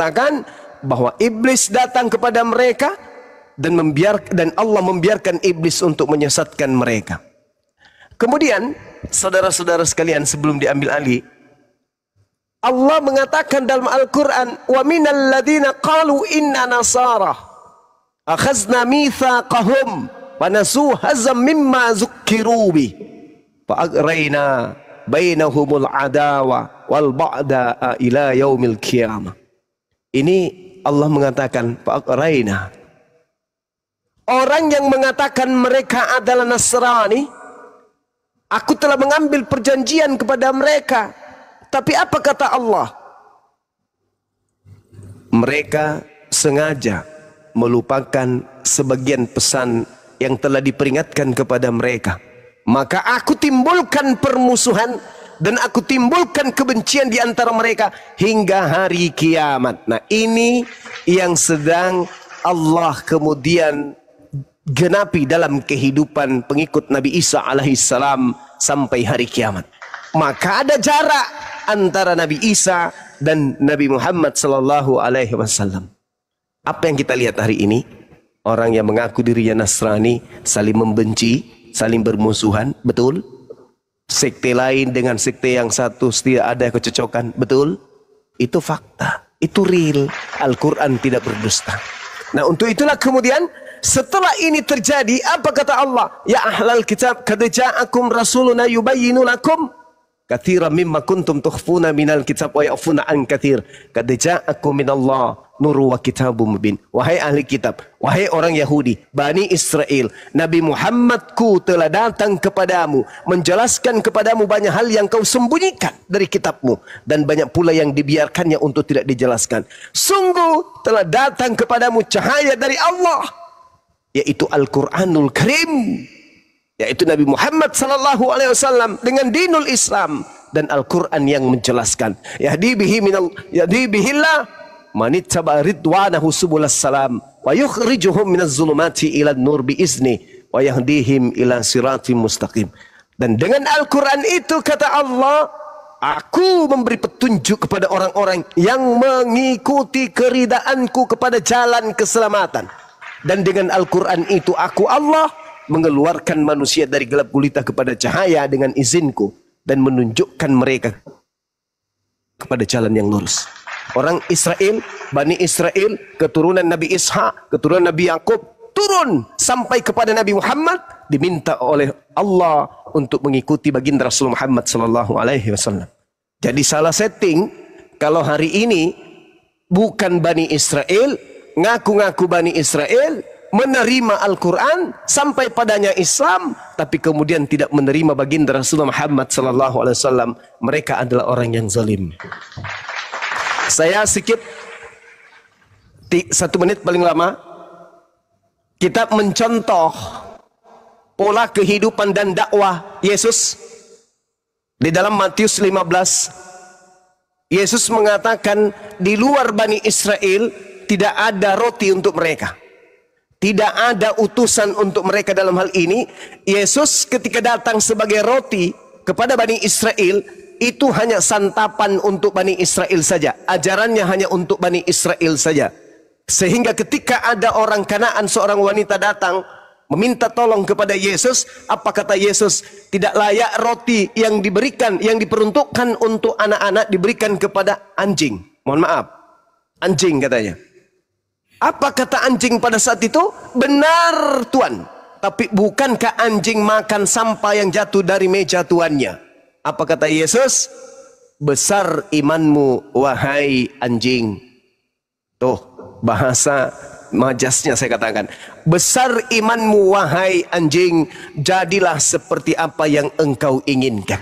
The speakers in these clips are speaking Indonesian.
mengatakan bahwa iblis datang kepada mereka dan Allah membiarkan iblis untuk menyesatkan mereka. Kemudian, saudara-saudara sekalian, sebelum diambil alih, Allah mengatakan dalam Al-Quran, wa minal ladzina qalu inna nasara akhazna mitsaqahum wa nasu hazzam mimma zukkiru bi fa agrayna bainahumul adawa wal ba'da ila yaumil qiyamah. Ini Allah mengatakan fa agrayna. Orang yang mengatakan mereka adalah Nasrani, aku telah mengambil perjanjian kepada mereka. Tapi apa kata Allah? Mereka sengaja melupakan sebagian pesan yang telah diperingatkan kepada mereka. Maka aku timbulkan permusuhan dan aku timbulkan kebencian di antara mereka hingga hari kiamat. Nah, ini yang sedang Allah kemudian genapi dalam kehidupan pengikut Nabi Isa alaihissalam sampai hari kiamat. Maka ada jarak antara Nabi Isa dan Nabi Muhammad sallallahu alaihi wasallam. Apa yang kita lihat hari ini? Orang yang mengaku dirinya Nasrani saling membenci, saling bermusuhan, betul? Sekte lain dengan sekte yang satu tidak ada kecocokan, betul? Itu fakta, itu real. Al-Quran tidak berdusta. Nah, untuk itulah kemudian setelah ini terjadi, apa kata Allah? Ya ahlal kitab, qad ja'akum rasuluna yubayyinu lakum katsiran mimma kuntum tukhfuna minal kitab wa ya'funa an katsir. Qad ja'akum minallah nurun wa kitabum mubin. Wahai ahli kitab, wahai orang Yahudi, Bani Israel, Nabi Muhammadku telah datang kepadamu, menjelaskan kepadamu banyak hal yang kau sembunyikan dari kitabmu, dan banyak pula yang dibiarkannya untuk tidak dijelaskan. Sungguh telah datang kepadamu cahaya dari Allah, yaitu Al-Quranul Karim, yaitu Nabi Muhammad sallallahu alaihi wasallam dengan dinul Islam dan Al-Quran yang menjelaskan. Yahdi bihillah man ittaba ridwanahu subulas salam wa yukhrijuhum minaz zulumati ila nur biizni wa yahdihim ila siratim mustaqim. Dan dengan Al-Quran itu kata Allah, aku memberi petunjuk kepada orang-orang yang mengikuti keridaanku kepada jalan keselamatan. Dan dengan Al-Quran itu aku Allah mengeluarkan manusia dari gelap gulita kepada cahaya dengan izinku dan menunjukkan mereka kepada jalan yang lurus. Orang Israel, Bani Israel, keturunan Nabi Ishak, keturunan Nabi Yakub, turun sampai kepada Nabi Muhammad, diminta oleh Allah untuk mengikuti baginda Rasul Muhammad sallallahu alaihi wasallam. Jadi salah setting kalau hari ini bukan Bani Israel, ngaku-ngaku Bani Israel, menerima Al-Quran sampai padanya Islam, tapi kemudian tidak menerima baginda Rasulullah Muhammad sallallahu alaihi wasallam. Mereka adalah orang yang zalim. Saya sedikit 1 menit paling lama, kita mencontoh pola kehidupan dan dakwah Yesus di dalam Matius 15. Yesus mengatakan di luar Bani Israel tidak ada roti untuk mereka. Tidak ada utusan untuk mereka dalam hal ini. Yesus ketika datang sebagai roti kepada Bani Israel, itu hanya santapan untuk Bani Israel saja. Ajarannya hanya untuk Bani Israel saja. Sehingga ketika ada orang Kanaan, seorang wanita datang meminta tolong kepada Yesus, apa kata Yesus? Tidak layak roti yang diberikan, yang diperuntukkan untuk anak-anak diberikan kepada anjing. Mohon maaf, anjing katanya. Apa kata anjing pada saat itu? Benar Tuan. Tapi bukankah anjing makan sampah yang jatuh dari meja tuannya? Apa kata Yesus? Besar imanmu wahai anjing. Tuh bahasa majasnya saya katakan. Besar imanmu wahai anjing, jadilah seperti apa yang engkau inginkan.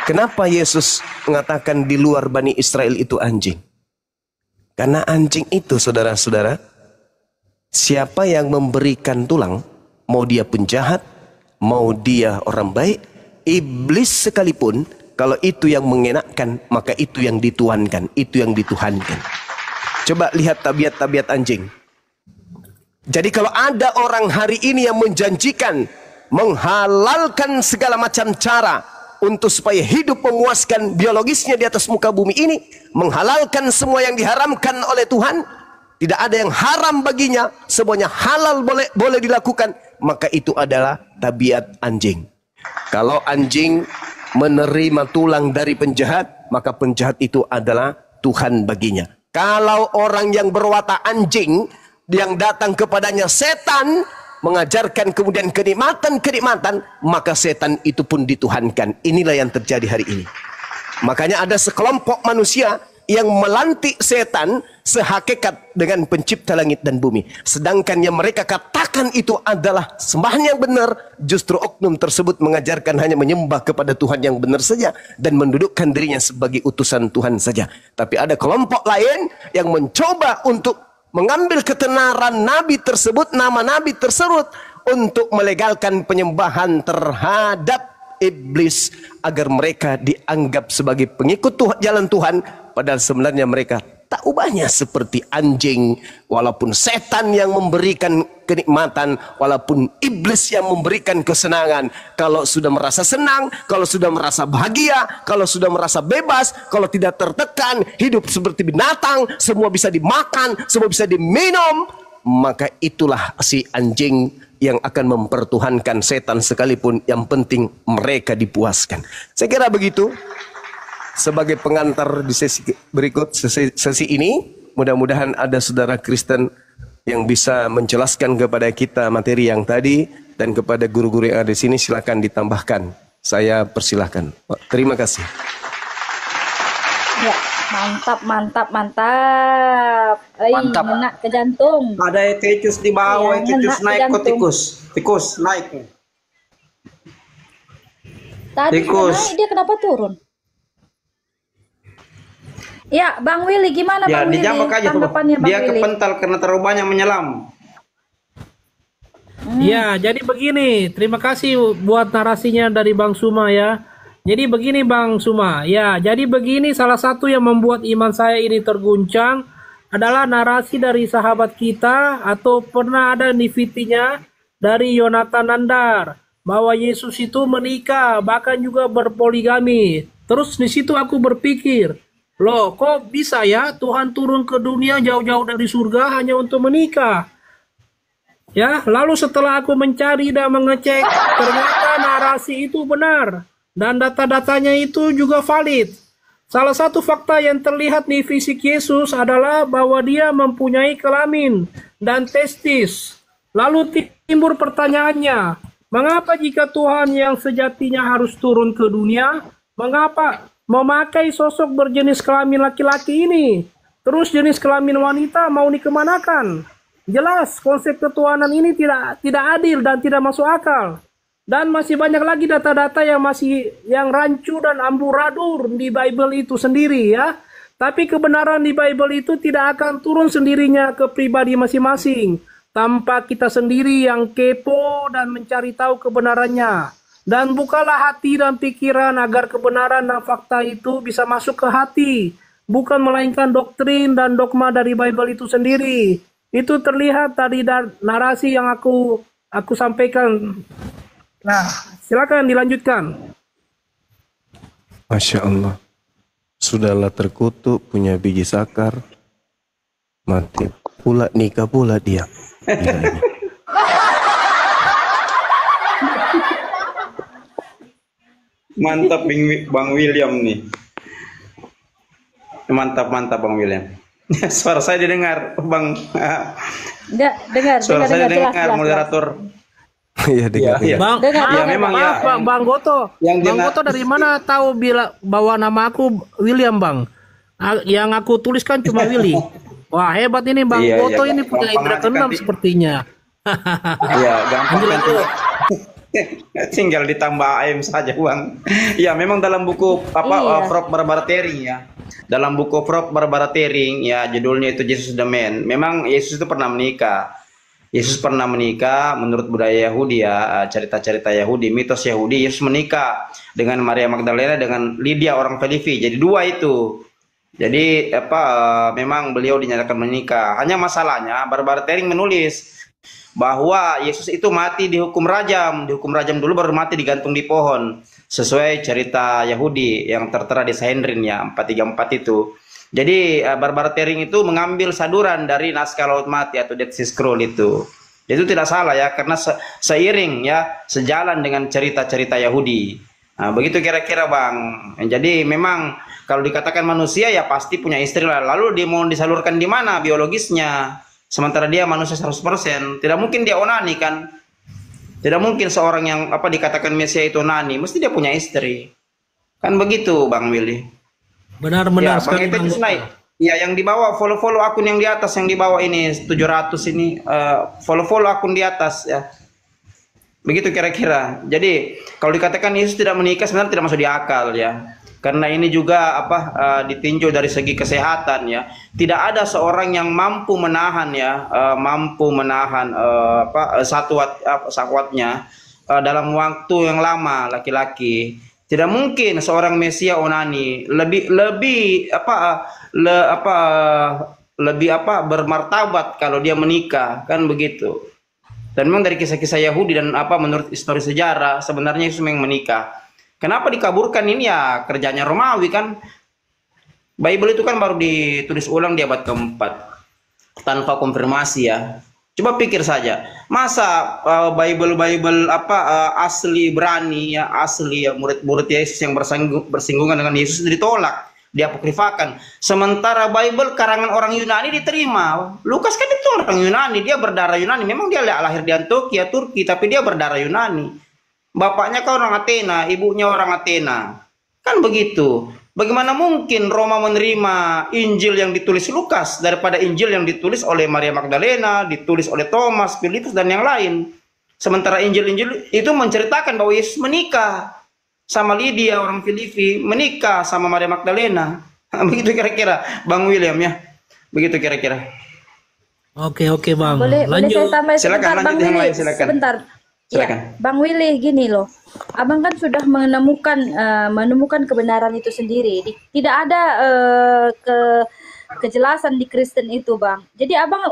Kenapa Yesus mengatakan di luar Bani Israel itu anjing? Karena anjing itu, saudara-saudara, siapa yang memberikan tulang, mau dia penjahat, mau dia orang baik, iblis sekalipun, kalau itu yang mengenakkan, maka itu yang dituhankan, itu yang dituhankan. Coba lihat tabiat-tabiat anjing. Jadi kalau ada orang hari ini yang menjanjikan, menghalalkan segala macam cara untuk supaya hidup memuaskan biologisnya di atas muka bumi ini, menghalalkan semua yang diharamkan oleh Tuhan. Tidak ada yang haram baginya, semuanya halal boleh dilakukan. Maka itu adalah tabiat anjing. Kalau anjing menerima tulang dari penjahat, maka penjahat itu adalah Tuhan baginya. Kalau orang yang berwatak anjing, yang datang kepadanya setan, mengajarkan kemudian kenikmatan, maka setan itu pun dituhankan. Inilah yang terjadi hari ini. Makanya ada sekelompok manusia yang melantik setan sehakikat dengan pencipta langit dan bumi. Sedangkan yang mereka katakan itu adalah sembahan yang benar, justru oknum tersebut mengajarkan hanya menyembah kepada Tuhan yang benar saja dan mendudukkan dirinya sebagai utusan Tuhan saja. Tapi ada kelompok lain yang mencoba untuk mengambil ketenaran Nabi tersebut, nama Nabi tersebut, untuk melegalkan penyembahan terhadap iblis agar mereka dianggap sebagai pengikut jalan Tuhan, padahal sebenarnya mereka tak ubahnya seperti anjing. Walaupun setan yang memberikan kenikmatan, walaupun iblis yang memberikan kesenangan, kalau sudah merasa senang, kalau sudah merasa bahagia, kalau sudah merasa bebas, kalau tidak tertekan, hidup seperti binatang, semua bisa dimakan, semua bisa diminum, maka itulah si anjing yang akan mempertuhankan setan sekalipun, yang penting mereka dipuaskan. Saya kira begitu. Sebagai pengantar di sesi berikut, sesi ini, mudah-mudahan ada saudara Kristen yang bisa menjelaskan kepada kita materi yang tadi, dan kepada guru-guru yang ada di sini silakan ditambahkan. Saya persilahkan. Terima kasih. Ya, mantap. Mantap. Ngena ke jantung. Ada tikus di bawah, Iya, tikus ngena naik ke kok jantung. tikus naik. Tadi Tikus. naik, dia kenapa turun? Ya, Bang Willy, gimana Ya, Bang Willy? dijambak aja tuh. Tanggapannya Bang Dia Willy? kepental karena terlalu banyak menyelam. Ya, jadi begini. Terima kasih buat narasinya dari Bang Suma ya. Jadi begini Bang Suma. Ya, jadi begini, salah satu yang membuat iman saya ini terguncang adalah narasi dari sahabat kita, atau pernah ada di VT-nya dari Yonatan Nandar, bahwa Yesus itu menikah, bahkan juga berpoligami. Terus di situ aku berpikir, loh kok bisa ya Tuhan turun ke dunia jauh-jauh dari surga hanya untuk menikah? Ya, lalu setelah aku mencari dan mengecek, ternyata narasi itu benar. Dan data-datanya itu juga valid. Salah satu fakta yang terlihat di fisik Yesus adalah bahwa dia mempunyai kelamin dan testis. Lalu timbul pertanyaannya, mengapa jika Tuhan yang sejatinya harus turun ke dunia, mengapa memakai sosok berjenis kelamin laki-laki ini? Terus jenis kelamin wanita mau dikemanakan? Jelas konsep ketuhanan ini tidak adil dan tidak masuk akal. Dan masih banyak lagi data-data yang rancu dan amburadul di Bible itu sendiri ya. Tapi kebenaran di Bible itu tidak akan turun sendirinya ke pribadi masing-masing tanpa kita sendiri yang kepo dan mencari tahu kebenarannya. Dan bukalah hati dan pikiran agar kebenaran dan fakta itu bisa masuk ke hati, bukan melainkan doktrin dan dogma dari Bible itu sendiri. Itu terlihat tadi dari narasi yang aku sampaikan. Nah, silakan dilanjutkan. Masya Allah. Sudahlah terkutuk, punya biji sakar, mati pula, nikah pula dia. Gila ini. Mantap Bang William nih. Mantap Bang William. Suara saya didengar, Bang. Enggak, dengar. Suara saya jelas, didengar, moderator. Iya, dengar. Iya. Bang, Dengar, Ya dengar, memang ya. Bang Goto. Bang Goto dari mana tahu bahwa nama aku William, Bang? Yang aku tuliskan cuma Willy. Wah, hebat ini Bang Iya, Goto, iya, ini punya gampang indera aja keenam ganti. sepertinya. Iya, gampang kan. Tinggal ditambah AM saja, Bang. Ya, memang dalam buku Iya. Prof Barbara Tering ya. Dalam buku Prof Barbara Tering ya, judulnya itu Jesus the Man. Memang Yesus itu pernah menikah. Yesus pernah menikah menurut budaya Yahudi ya, cerita-cerita Yahudi, mitos Yahudi. Yesus menikah dengan Maria Magdalena, dengan Lydia orang Filipi. Jadi dua itu. Jadi memang beliau dinyatakan menikah. Hanya masalahnya Barbara Tering menulis bahwa Yesus itu mati dihukum rajam dulu, baru mati digantung di pohon. sesuai cerita Yahudi yang tertera di Sanhedrin ya 434 itu. Jadi Barbara Tering itu mengambil saduran dari naskah Laut Mati atau Dead Sea Scroll itu. Itu tidak salah ya, karena seiring ya, sejalan dengan cerita-cerita Yahudi. Nah, begitu kira-kira Bang. Jadi memang kalau dikatakan manusia ya pasti punya istri lah. Lalu dia mau disalurkan di mana biologisnya? Sementara dia manusia 100%, tidak mungkin dia onani kan? Tidak mungkin seorang yang dikatakan Mesia itu onani, mesti dia punya istri. Kan begitu Bang Willy. Benar-benar ya, Bang Etetus naik. Ya, yang di bawah follow akun yang di atas, yang di bawah ini 700 ini follow akun di atas ya. Begitu kira-kira. Jadi kalau dikatakan Yesus tidak menikah sebenarnya tidak masuk di akal ya. Karena ini juga ditinjau dari segi kesehatan ya. Tidak ada seorang yang mampu menahan ya, syahwatnya dalam waktu yang lama laki-laki. Tidak mungkin seorang Mesia onani, lebih bermartabat kalau dia menikah, kan begitu. Dan memang dari kisah-kisah Yahudi dan menurut histori sejarah sebenarnya Yesus memang menikah. Kenapa dikaburkan ini ya kerjanya Romawi kan? Bible itu kan baru ditulis ulang di abad keempat tanpa konfirmasi ya. Coba pikir saja, masa Bible asli berani ya, asli ya, murid-murid Yesus yang bersinggungan dengan Yesus ditolak, diapokrifakan. Sementara Bible karangan orang Yunani diterima. Lukas kan itu orang Yunani, dia berdarah Yunani. Memang dia lahir di Antioquia, Turki, tapi dia berdarah Yunani. Bapaknya kan orang Athena, ibunya orang Athena. Kan begitu. Bagaimana mungkin Roma menerima Injil yang ditulis Lukas daripada Injil yang ditulis oleh Maria Magdalena, ditulis oleh Thomas, Filipus, dan yang lain. Sementara Injil-Injil itu menceritakan bahwa Yesus menikah sama Lydia, orang Filipi, menikah sama Maria Magdalena. Begitu kira-kira, Bang William ya. Begitu kira-kira. Oke Bang. Boleh saya tambah silakan, lanjut yang lain, silakan. Sebentar. Silakan. Ya, Bang Willy, gini loh, Abang kan sudah menemukan kebenaran itu sendiri. Tidak ada kejelasan di Kristen itu, Bang. Jadi Abang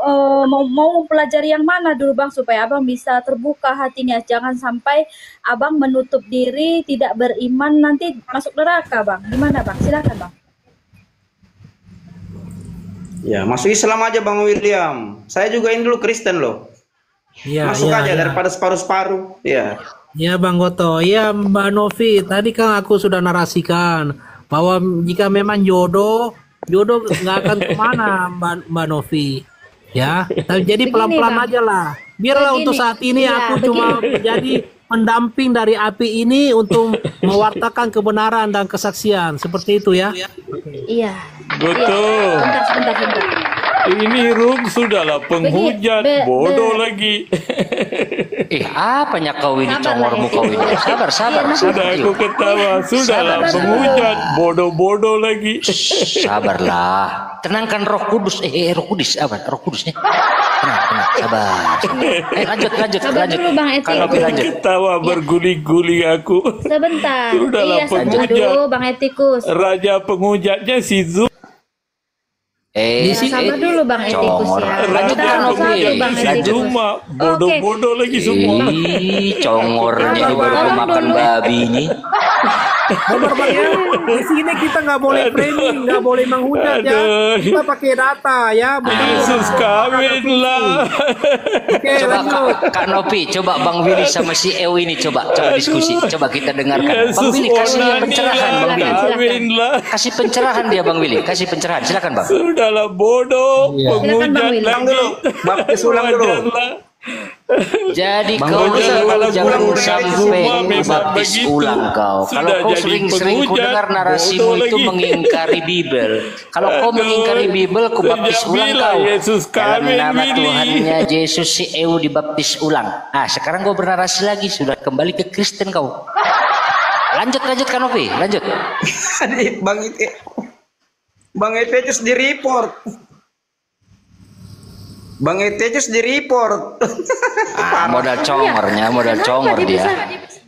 mau mempelajari yang mana dulu, Bang, supaya Abang bisa terbuka hatinya. Jangan sampai Abang menutup diri, tidak beriman, nanti masuk neraka, Bang. Gimana, Bang? Silakan, Bang. Ya, masuk Islam aja Bang William. Saya juga ini dulu Kristen loh. Masuk aja daripada separuh-separuh. Ya Bang Goto, ya Mbak Novi, tadi kan aku sudah narasikan bahwa jika memang jodoh nggak akan kemana Mbak Novi, ya. Jadi pelan-pelan aja lah. Biarlah untuk saat ini aku cuma menjadi pendamping dari api ini untuk mewartakan kebenaran dan kesaksian, seperti itu ya. Iya. Betul. Sebentar. Ini Rum sudahlah penghujat, bodoh lagi. Apanya kau ini congormu kau ini? Sabar. Sudah aku ketawa, sudahlah penghujat, bodoh-bodoh lagi. Sabarlah. Tenangkan Roh Kudus. Roh Kudus apa? Roh Kudusnya. Tenang, sabar. Lanjut. Dulu Bang Eti. Kalau ketawa berguling-guling aku. Sebentar. Sudahlah sebentar dulu Bang Etikus. Raja penghujatnya si Zum. Sabar dulu Bang Etikus ya. Lanjutkan Bang Etikus. Cuma bodoh-bodoh lagi semua. Congor jadi baru makan babi ini. Benar Bang ya. Di sini kita nggak boleh framing, nggak boleh menghujat ya. Kita pakai data ya. Yesus kawin lah. Oke, Coba lanjut. Kak Nopi, coba Bang Willy sama si Ew ini coba diskusi. Coba kita dengarkan. Bang Yesus Willy kasih pencerahan Bang Willy. kawin lah. Kasih pencerahan dia Bang Willy, kasih pencerahan. Silakan Bang. Sudahlah bodoh, Silakan, Bang Willy. Ulang dulu, baptis ulang dulu. Jadi Bang kau Willy, jangan ulang sampai memang baptis begitu. ulang kau. Kalau Sudah kau jadi sering-sering ku penghujat, dengar narasimu bodoh itu lagi. mengingkari Bible. Kalau kau mengingkari Bible, ku baptis Sejak ulang bila kau. Yesus Dalam kawin, nama Willy? Tuhannya Yesus si Eu dibaptis ulang. Sekarang kau bernarasi lagi, sudah kembali ke Kristen kau. Lanjut Kanopi, lanjut. Bang Etetus di report. Bang Etetus di report. Modal congornya, modal congor dia.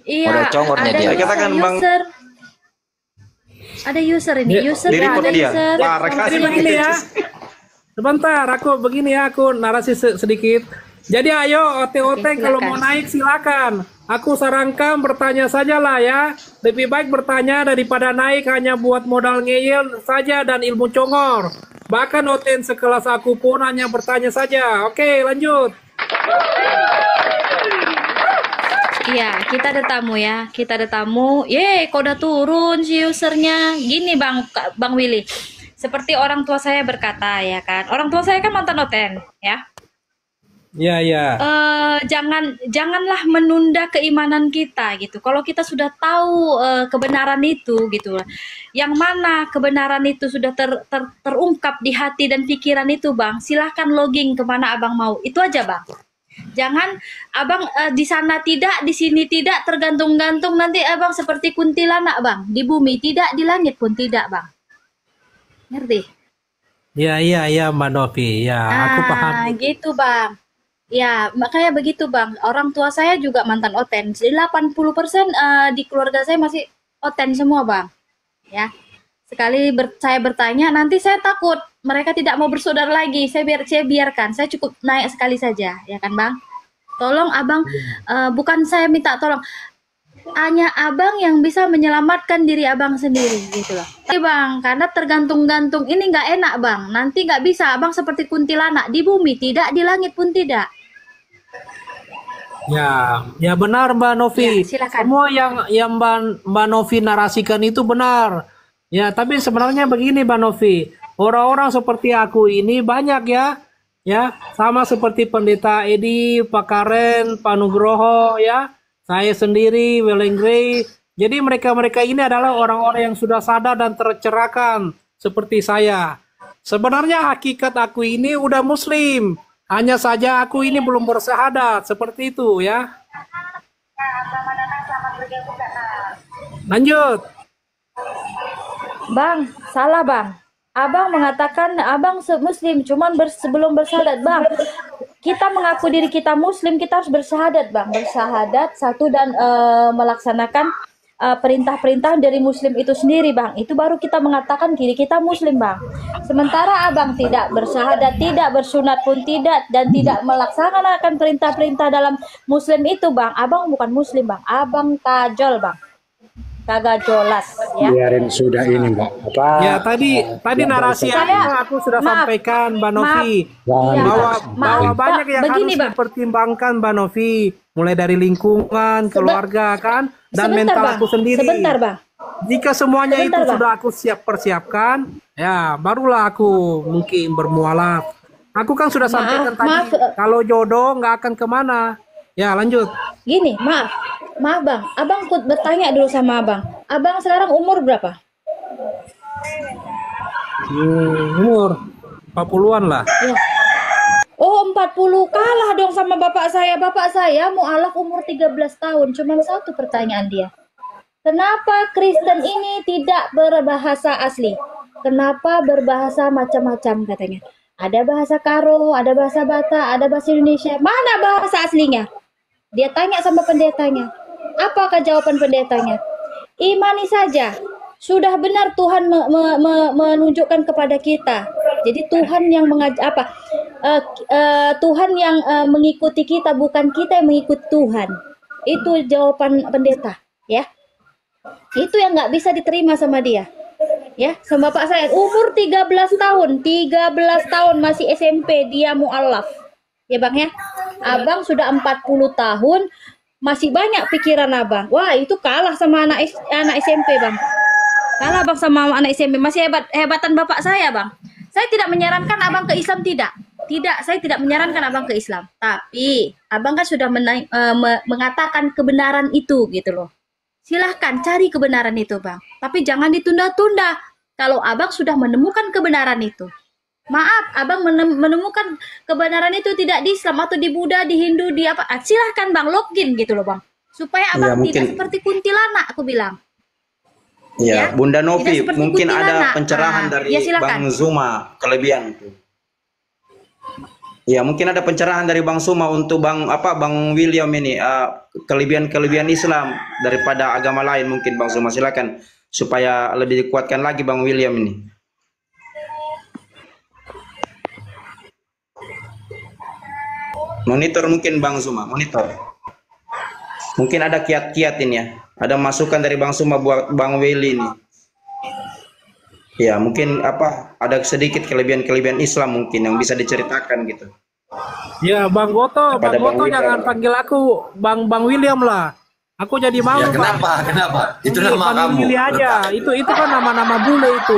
Modal congornya dia. Katakan, Bang. Ada user ini, user Di report ada dia. user. Parah Jadi kali. begini ya. Sebentar, aku narasi sedikit. Jadi ayo OT-OT kalau mau naik silakan. Aku sarankan bertanya sajalah ya. Lebih baik bertanya daripada naik hanya buat modal ngeyel saja dan ilmu congor. Bahkan Oten sekelas aku pun hanya bertanya saja. Oke, lanjut. Iya, kita ada tamu ya. Kita ada tamu. Kok udah turun si usernya. Gini Bang Willy. Seperti orang tua saya berkata ya kan. Orang tua saya kan mantan Oten ya. Ya, ya. Janganlah menunda keimanan kita gitu. Kalau kita sudah tahu kebenaran itu gitu. Yang mana kebenaran itu sudah terungkap di hati dan pikiran itu Bang. Silahkan login kemana Abang mau. Itu aja Bang. Jangan Abang di sana tidak, di sini tidak, tergantung-gantung nanti Abang seperti kuntilanak Bang. Di bumi tidak, di langit pun tidak Bang. Ngerti? Ya, Mbak Novi. Ya, aku paham. Gitu Bang. Ya, makanya begitu Bang. Orang tua saya juga mantan Oten. Jadi 80% di keluarga saya masih Oten semua Bang. Ya. Sekali saya bertanya, nanti saya takut mereka tidak mau bersaudara lagi. Saya biarkan. Saya cukup naik sekali saja, ya kan Bang? Tolong Abang, bukan saya minta tolong. Hanya Abang yang bisa menyelamatkan diri Abang sendiri, gitu loh. Tapi Bang, karena tergantung-gantung ini nggak enak Bang. Nanti nggak bisa Abang seperti kuntilanak di bumi tidak, di langit pun tidak. Ya benar Mbak Novi. Ya, silakan. Semua yang Mbak Novi narasikan itu benar. Ya, tapi sebenarnya begini Mbak Novi, orang-orang seperti aku ini banyak ya, sama seperti Pendeta Edi, Pak Karen, Pak Nugroho, ya, saya sendiri, Weleng Gray. Jadi mereka-mereka ini adalah orang-orang yang sudah sadar dan tercerahkan seperti saya. Sebenarnya hakikat aku ini udah Muslim, hanya saja aku ini belum bersyahadat, seperti itu ya. Lanjut. Bang, salah Bang. Abang mengatakan Abang Muslim, cuman sebelum bersyahadat Bang. Kita mengaku diri kita Muslim, kita harus bersyahadat Bang. Bersyahadat satu dan melaksanakan perintah-perintah dari Muslim itu sendiri Bang. Itu baru kita mengatakan diri kita Muslim Bang. Sementara Abang tidak bersyahadat, tidak bersunat pun tidak, dan tidak melaksanakan perintah-perintah dalam Muslim itu Bang. Abang bukan Muslim Bang. Abang tajol Bang. Kagak jelas ya. Biarin sudah ini Mbak. Ya tadi narasi yang aku sudah sampaikan Mbak Novi bahwa banyak yang harus dipertimbangkan Mbak Novi, mulai dari lingkungan, keluarga kan, dan mental aku sendiri. Sebentar Bang. Jika semuanya itu sudah aku persiapkan, ya barulah aku mungkin bermualaf. Aku kan sudah sampaikan tadi, kalau jodoh nggak akan kemana. Ya lanjut. Gini, maaf Bang, Abang bertanya dulu sama Abang. Abang sekarang umur berapa? Umur 40-an lah. Ya. Oh 40, kalah dong sama bapak saya. Bapak saya mualaf umur 13 tahun. Cuma satu pertanyaan dia. Kenapa Kristen ini tidak berbahasa asli? Kenapa berbahasa macam-macam katanya? Ada bahasa Karo, ada bahasa Batak, ada bahasa Indonesia. Mana bahasa aslinya? Dia tanya sama pendetanya. Apakah jawaban pendetanya? Imani saja. Sudah benar Tuhan menunjukkan kepada kita. Jadi Tuhan yang Tuhan yang mengikuti kita, bukan kita yang mengikuti Tuhan. Itu jawaban pendeta, ya. Itu yang nggak bisa diterima sama dia. Ya, sama bapak saya umur 13 tahun masih SMP, dia mualaf. Ya Bang ya. Abang sudah 40 tahun, masih banyak pikiran Abang. Wah, itu kalah sama anak SMP, Bang. Kalah Bang sama anak SMP, masih hebatan bapak saya, Bang. Saya tidak menyarankan Abang ke Islam, tidak. Tidak, saya tidak menyarankan Abang ke Islam. Tapi Abang kan sudah mengatakan kebenaran itu gitu loh. Silahkan cari kebenaran itu, Bang. Tapi jangan ditunda-tunda. Kalau Abang sudah menemukan kebenaran itu. Maaf, Abang menemukan kebenaran itu tidak di Islam atau di Buddha, di Hindu, di apa. Silahkan Bang, login gitu loh Bang. Supaya Abang tidak seperti kuntilanak, aku bilang. Ya, Bunda Novi, mungkin ada pencerahan dari ya, Bang Zuma, kelebihan itu. Ya, mungkin ada pencerahan dari Bang Zuma untuk Bang William ini, kelebihan-kelebihan Islam daripada agama lain mungkin Bang Zuma, silakan supaya lebih dikuatkan lagi Bang William ini. Monitor mungkin Bang Zuma, monitor. Mungkin ada kiat-kiat ini ya. Ada masukan dari Bang Suma buat Bang Willy ini. Ya, mungkin apa? Ada sedikit kelebihan-kelebihan Islam mungkin yang bisa diceritakan gitu. Ya, Bang Goto, Kepada Bang Goto Bang jangan William. panggil aku Bang William lah. Aku jadi malu, Ya Bang. kenapa? Itu Ini nama Bang kamu. Willy aja. Itu kan nama-nama bule itu.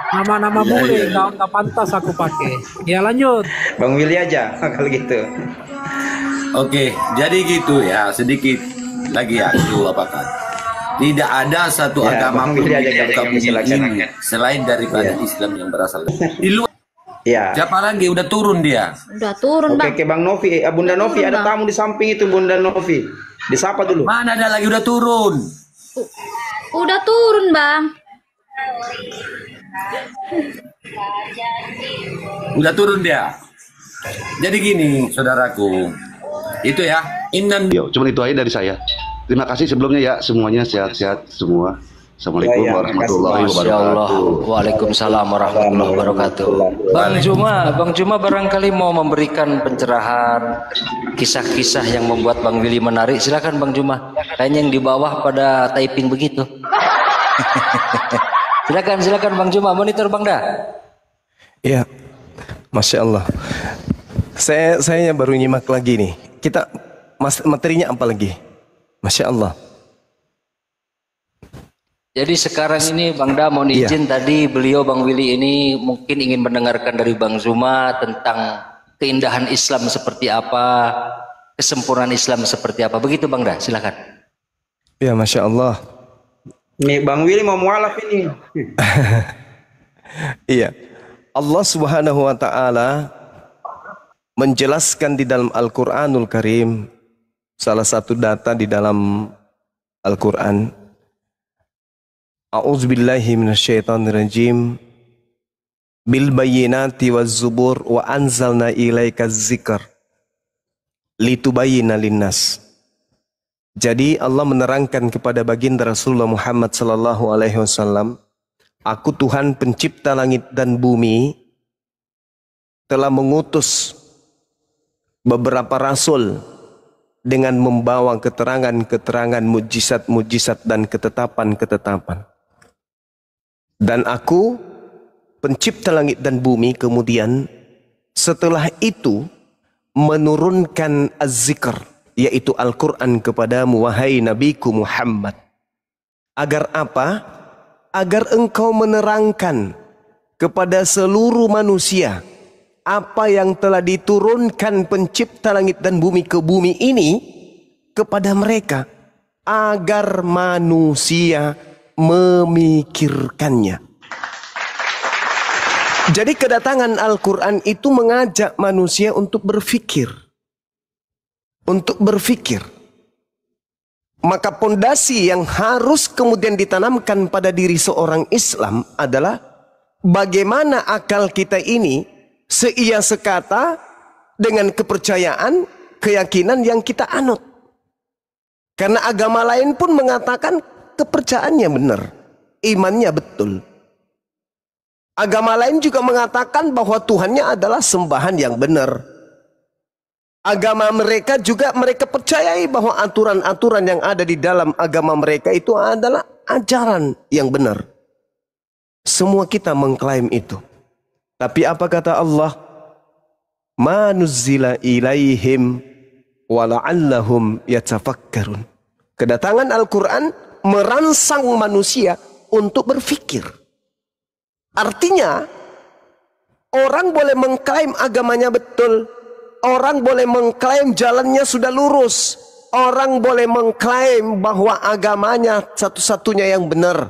Nama-nama Iya, bule, iya. nggak pantas aku pakai. Ya lanjut. Bang Willy aja kalau gitu. Oke, jadi gitu ya, sedikit lagi ya, itu apakan. Tidak ada satu Ya, agama Bang pun Willy aja di kali muka yang bumi silakan. ini selain daripada Ya. Islam yang berasal di luar. Ya. Siapa lagi udah turun dia? Udah turun, Oke, Bang. oke Bang Novi, Bunda Novi Turun, ada Bang. tamu di samping itu Bunda Novi. Disapa dulu. Mana ada lagi udah turun? Udah turun, Bang. Udah turun dia. Jadi gini, saudaraku. Itu ya, Innan Yo, cuman itu aja dari saya. Terima kasih sebelumnya ya semuanya sehat-sehat semua. Assalamualaikum Ya, ya, warahmatullahi Masya Allah. wabarakatuh. Waalaikumsalam warahmatullahi wabarakatuh. Bang Juma barangkali mau memberikan pencerahan kisah-kisah yang membuat Bang Willy menarik. Silakan Bang Juma. Kayaknya yang di bawah pada typing begitu. Silakan Bang Juma, monitor Bang dah. Ya, Masya Allah. Saya baru nyimak lagi nih. Kita materinya apa lagi? Masya Allah. Jadi sekarang ini Bang Da mau izin tadi beliau Bang Willy ini mungkin ingin mendengarkan dari Bang Zuma tentang keindahan Islam seperti apa, kesempurnaan Islam seperti apa. Begitu Bang Da, silakan. Ya, Masya Allah. Nih Bang Willy mau mualaf ini. Iya. Allah Subhanahu wa taala menjelaskan di dalam Al-Qur'anul Karim, salah satu data di dalam Al-Qur'an. A'udzubillahi minasyaitonirrajim. Bil bayyinati waz zubur wa anzalna ilaika dzikr litubayyana linnas. Jadi Allah menerangkan kepada baginda Rasulullah Muhammad sallallahu alaihi wasallam, aku Tuhan pencipta langit dan bumi telah mengutus beberapa rasul dengan membawa keterangan-keterangan, mujizat-mujizat dan ketetapan-ketetapan. Dan aku pencipta langit dan bumi kemudian setelah itu menurunkan az-zikr, yaitu Al-Quran kepadamu wahai Nabiku Muhammad. Agar apa? Agar engkau menerangkan kepada seluruh manusia apa yang telah diturunkan pencipta langit dan bumi ke bumi ini kepada mereka, agar manusia memikirkannya. Jadi kedatangan Al-Quran itu mengajak manusia untuk berpikir. Untuk berpikir. Maka pondasi yang harus kemudian ditanamkan pada diri seorang Islam adalah bagaimana akal kita ini seia sekata dengan kepercayaan, keyakinan yang kita anut. Karena agama lain pun mengatakan kepercayaannya benar, imannya betul. Agama lain juga mengatakan bahwa Tuhannya adalah sembahan yang benar. Agama mereka juga mereka percayai bahwa aturan-aturan yang ada di dalam agama mereka itu adalah ajaran yang benar. Semua kita mengklaim itu. Tapi apa kata Allah? Ma nuzzila ilaihim wala'allahum yatafakkarun. Kedatangan Al-Quran merangsang manusia untuk berpikir. Artinya, orang boleh mengklaim agamanya betul. Orang boleh mengklaim jalannya sudah lurus. Orang boleh mengklaim bahwa agamanya satu-satunya yang benar.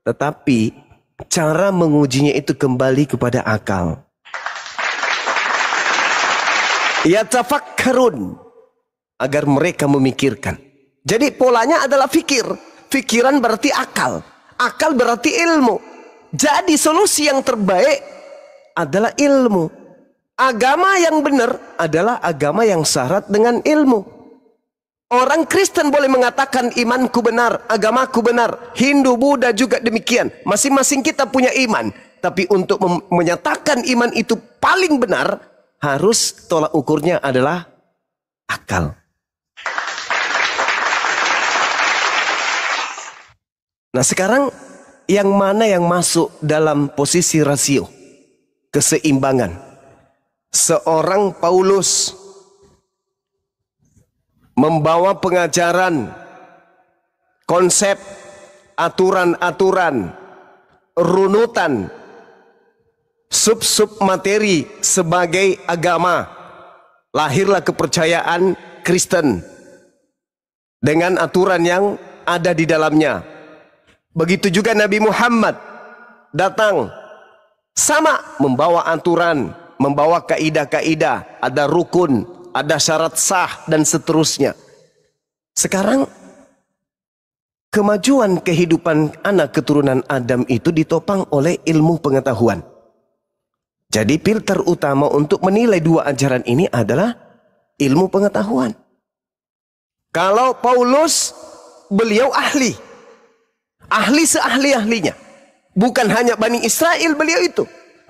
Tetapi, cara mengujinya itu kembali kepada akal. Yatafakkarun. Agar mereka memikirkan. Jadi polanya adalah fikir. Fikiran berarti akal. Akal berarti ilmu. Jadi solusi yang terbaik adalah ilmu. Agama yang benar adalah agama yang syarat dengan ilmu. Orang Kristen boleh mengatakan imanku benar, agamaku benar. Hindu, Buddha juga demikian. Masing-masing kita punya iman. Tapi untuk menyatakan iman itu paling benar, harus tolak ukurnya adalah akal. Nah sekarang yang mana yang masuk dalam posisi rasio keseimbangan? Seorang Paulus membawa pengajaran, konsep, aturan-aturan, runutan, sub-sub materi sebagai agama. Lahirlah kepercayaan Kristen dengan aturan yang ada di dalamnya. Begitu juga Nabi Muhammad datang sama membawa aturan, membawa kaidah-kaidah, ada rukun, ada syarat sah dan seterusnya. Sekarang kemajuan kehidupan anak keturunan Adam itu ditopang oleh ilmu pengetahuan. Jadi filter utama untuk menilai dua ajaran ini adalah ilmu pengetahuan. Kalau Paulus, beliau ahli seahli-ahlinya. Bukan hanya Bani Israel beliau itu.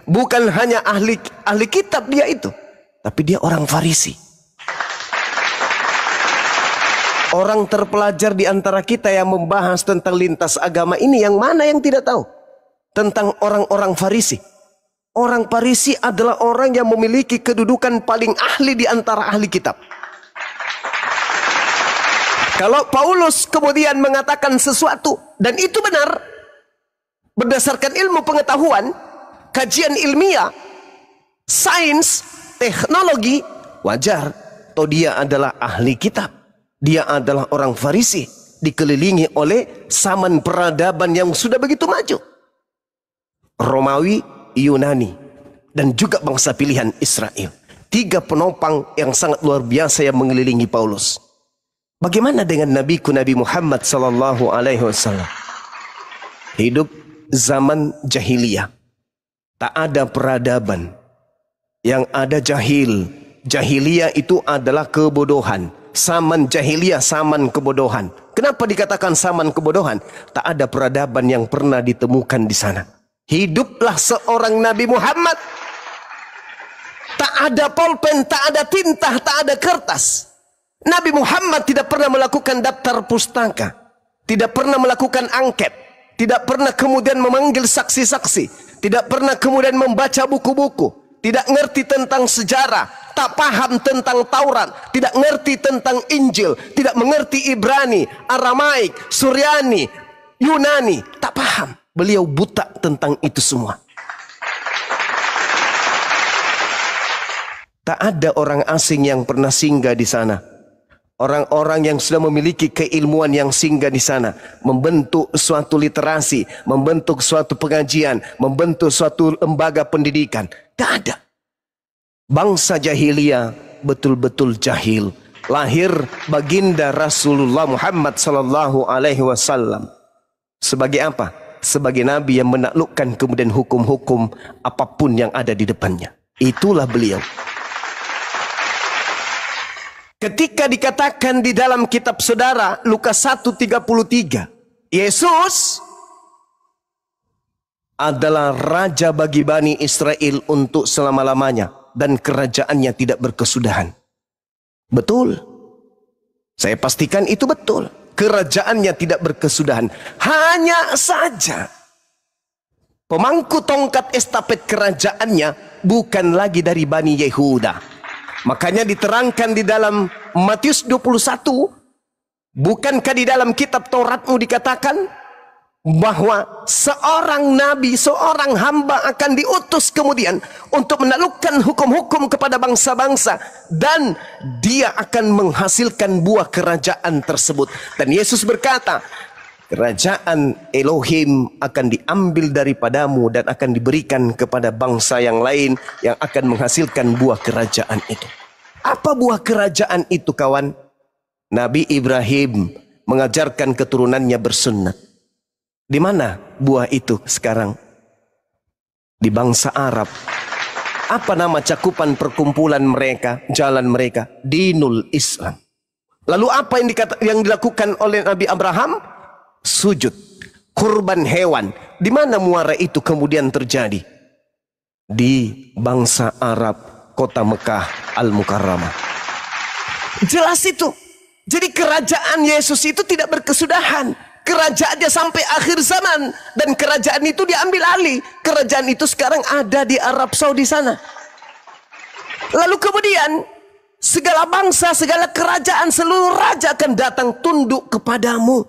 Bukan hanya ahli kitab dia itu. Tapi dia orang Farisi. Orang terpelajar di antara kita yang membahas tentang lintas agama ini, yang mana yang tidak tahu tentang orang-orang Farisi? Orang Farisi adalah orang yang memiliki kedudukan paling ahli di antara ahli kitab. Kalau Paulus kemudian mengatakan sesuatu dan itu benar berdasarkan ilmu pengetahuan, kajian ilmiah, sains, teknologi, wajar. Toh dia adalah ahli kitab. Dia adalah orang Farisi, dikelilingi oleh zaman peradaban yang sudah begitu maju. Romawi, Yunani, dan juga bangsa pilihan Israel. 3 penopang yang sangat luar biasa yang mengelilingi Paulus. Bagaimana dengan Nabi Muhammad sallallahu alaihi wasallam? Hidup zaman jahiliyah. Tak ada peradaban. Yang ada jahil. Jahiliyah itu adalah kebodohan. Zaman jahiliyah, zaman kebodohan. Kenapa dikatakan zaman kebodohan? Tak ada peradaban yang pernah ditemukan di sana. Hiduplah seorang Nabi Muhammad. Tak ada pulpen, tak ada tinta, tak ada kertas. Nabi Muhammad tidak pernah melakukan daftar pustaka, tidak pernah melakukan angket, tidak pernah kemudian memanggil saksi-saksi, tidak pernah kemudian membaca buku-buku, tidak ngerti tentang sejarah, tak paham tentang Taurat, tidak ngerti tentang Injil, tidak mengerti Ibrani, Aramaik, Suryani, Yunani, tak paham. Beliau buta tentang itu semua. Tak ada orang asing yang pernah singgah di sana. Orang-orang yang sudah memiliki keilmuan yang singgah di sana, membentuk suatu literasi, membentuk suatu pengajian, membentuk suatu lembaga pendidikan. Tak ada. Bangsa jahiliyah betul-betul jahil. Lahir baginda Rasulullah Muhammad sallallahu alaihi wasallam. Sebagai apa? Sebagai nabi yang menaklukkan kemudian hukum-hukum apapun yang ada di depannya. Itulah beliau. Ketika dikatakan di dalam kitab saudara Lukas 1:33, Yesus adalah raja bagi Bani Israel untuk selama-lamanya dan kerajaannya tidak berkesudahan. Betul. Saya pastikan itu betul. Kerajaannya tidak berkesudahan. Hanya saja pemangku tongkat estafet kerajaannya bukan lagi dari Bani Yehuda. Makanya diterangkan di dalam Matius 21, bukankah di dalam kitab Tauratmu dikatakan bahwa seorang nabi, seorang hamba akan diutus kemudian untuk menaklukkan hukum-hukum kepada bangsa-bangsa, dan dia akan menghasilkan buah kerajaan tersebut. Dan Yesus berkata, kerajaan Elohim akan diambil daripadamu dan akan diberikan kepada bangsa yang lain yang akan menghasilkan buah kerajaan itu. Apa buah kerajaan itu, kawan? Nabi Ibrahim mengajarkan keturunannya bersunnat. Di mana buah itu sekarang? Di bangsa Arab. Apa nama cakupan perkumpulan mereka, jalan mereka? Dinul Islam. Lalu apa yang dilakukan oleh Nabi Abraham? Sujud, kurban hewan. Di mana muara itu kemudian terjadi? Di bangsa Arab, kota Mekah Al-Mukarramah. Jelas itu. Jadi kerajaan Yesus itu tidak berkesudahan. kerajaannya sampai akhir zaman, dan kerajaan itu diambil alih. Kerajaan itu sekarang ada di Arab Saudi sana. Lalu kemudian segala bangsa, segala kerajaan, seluruh raja akan datang tunduk kepadamu.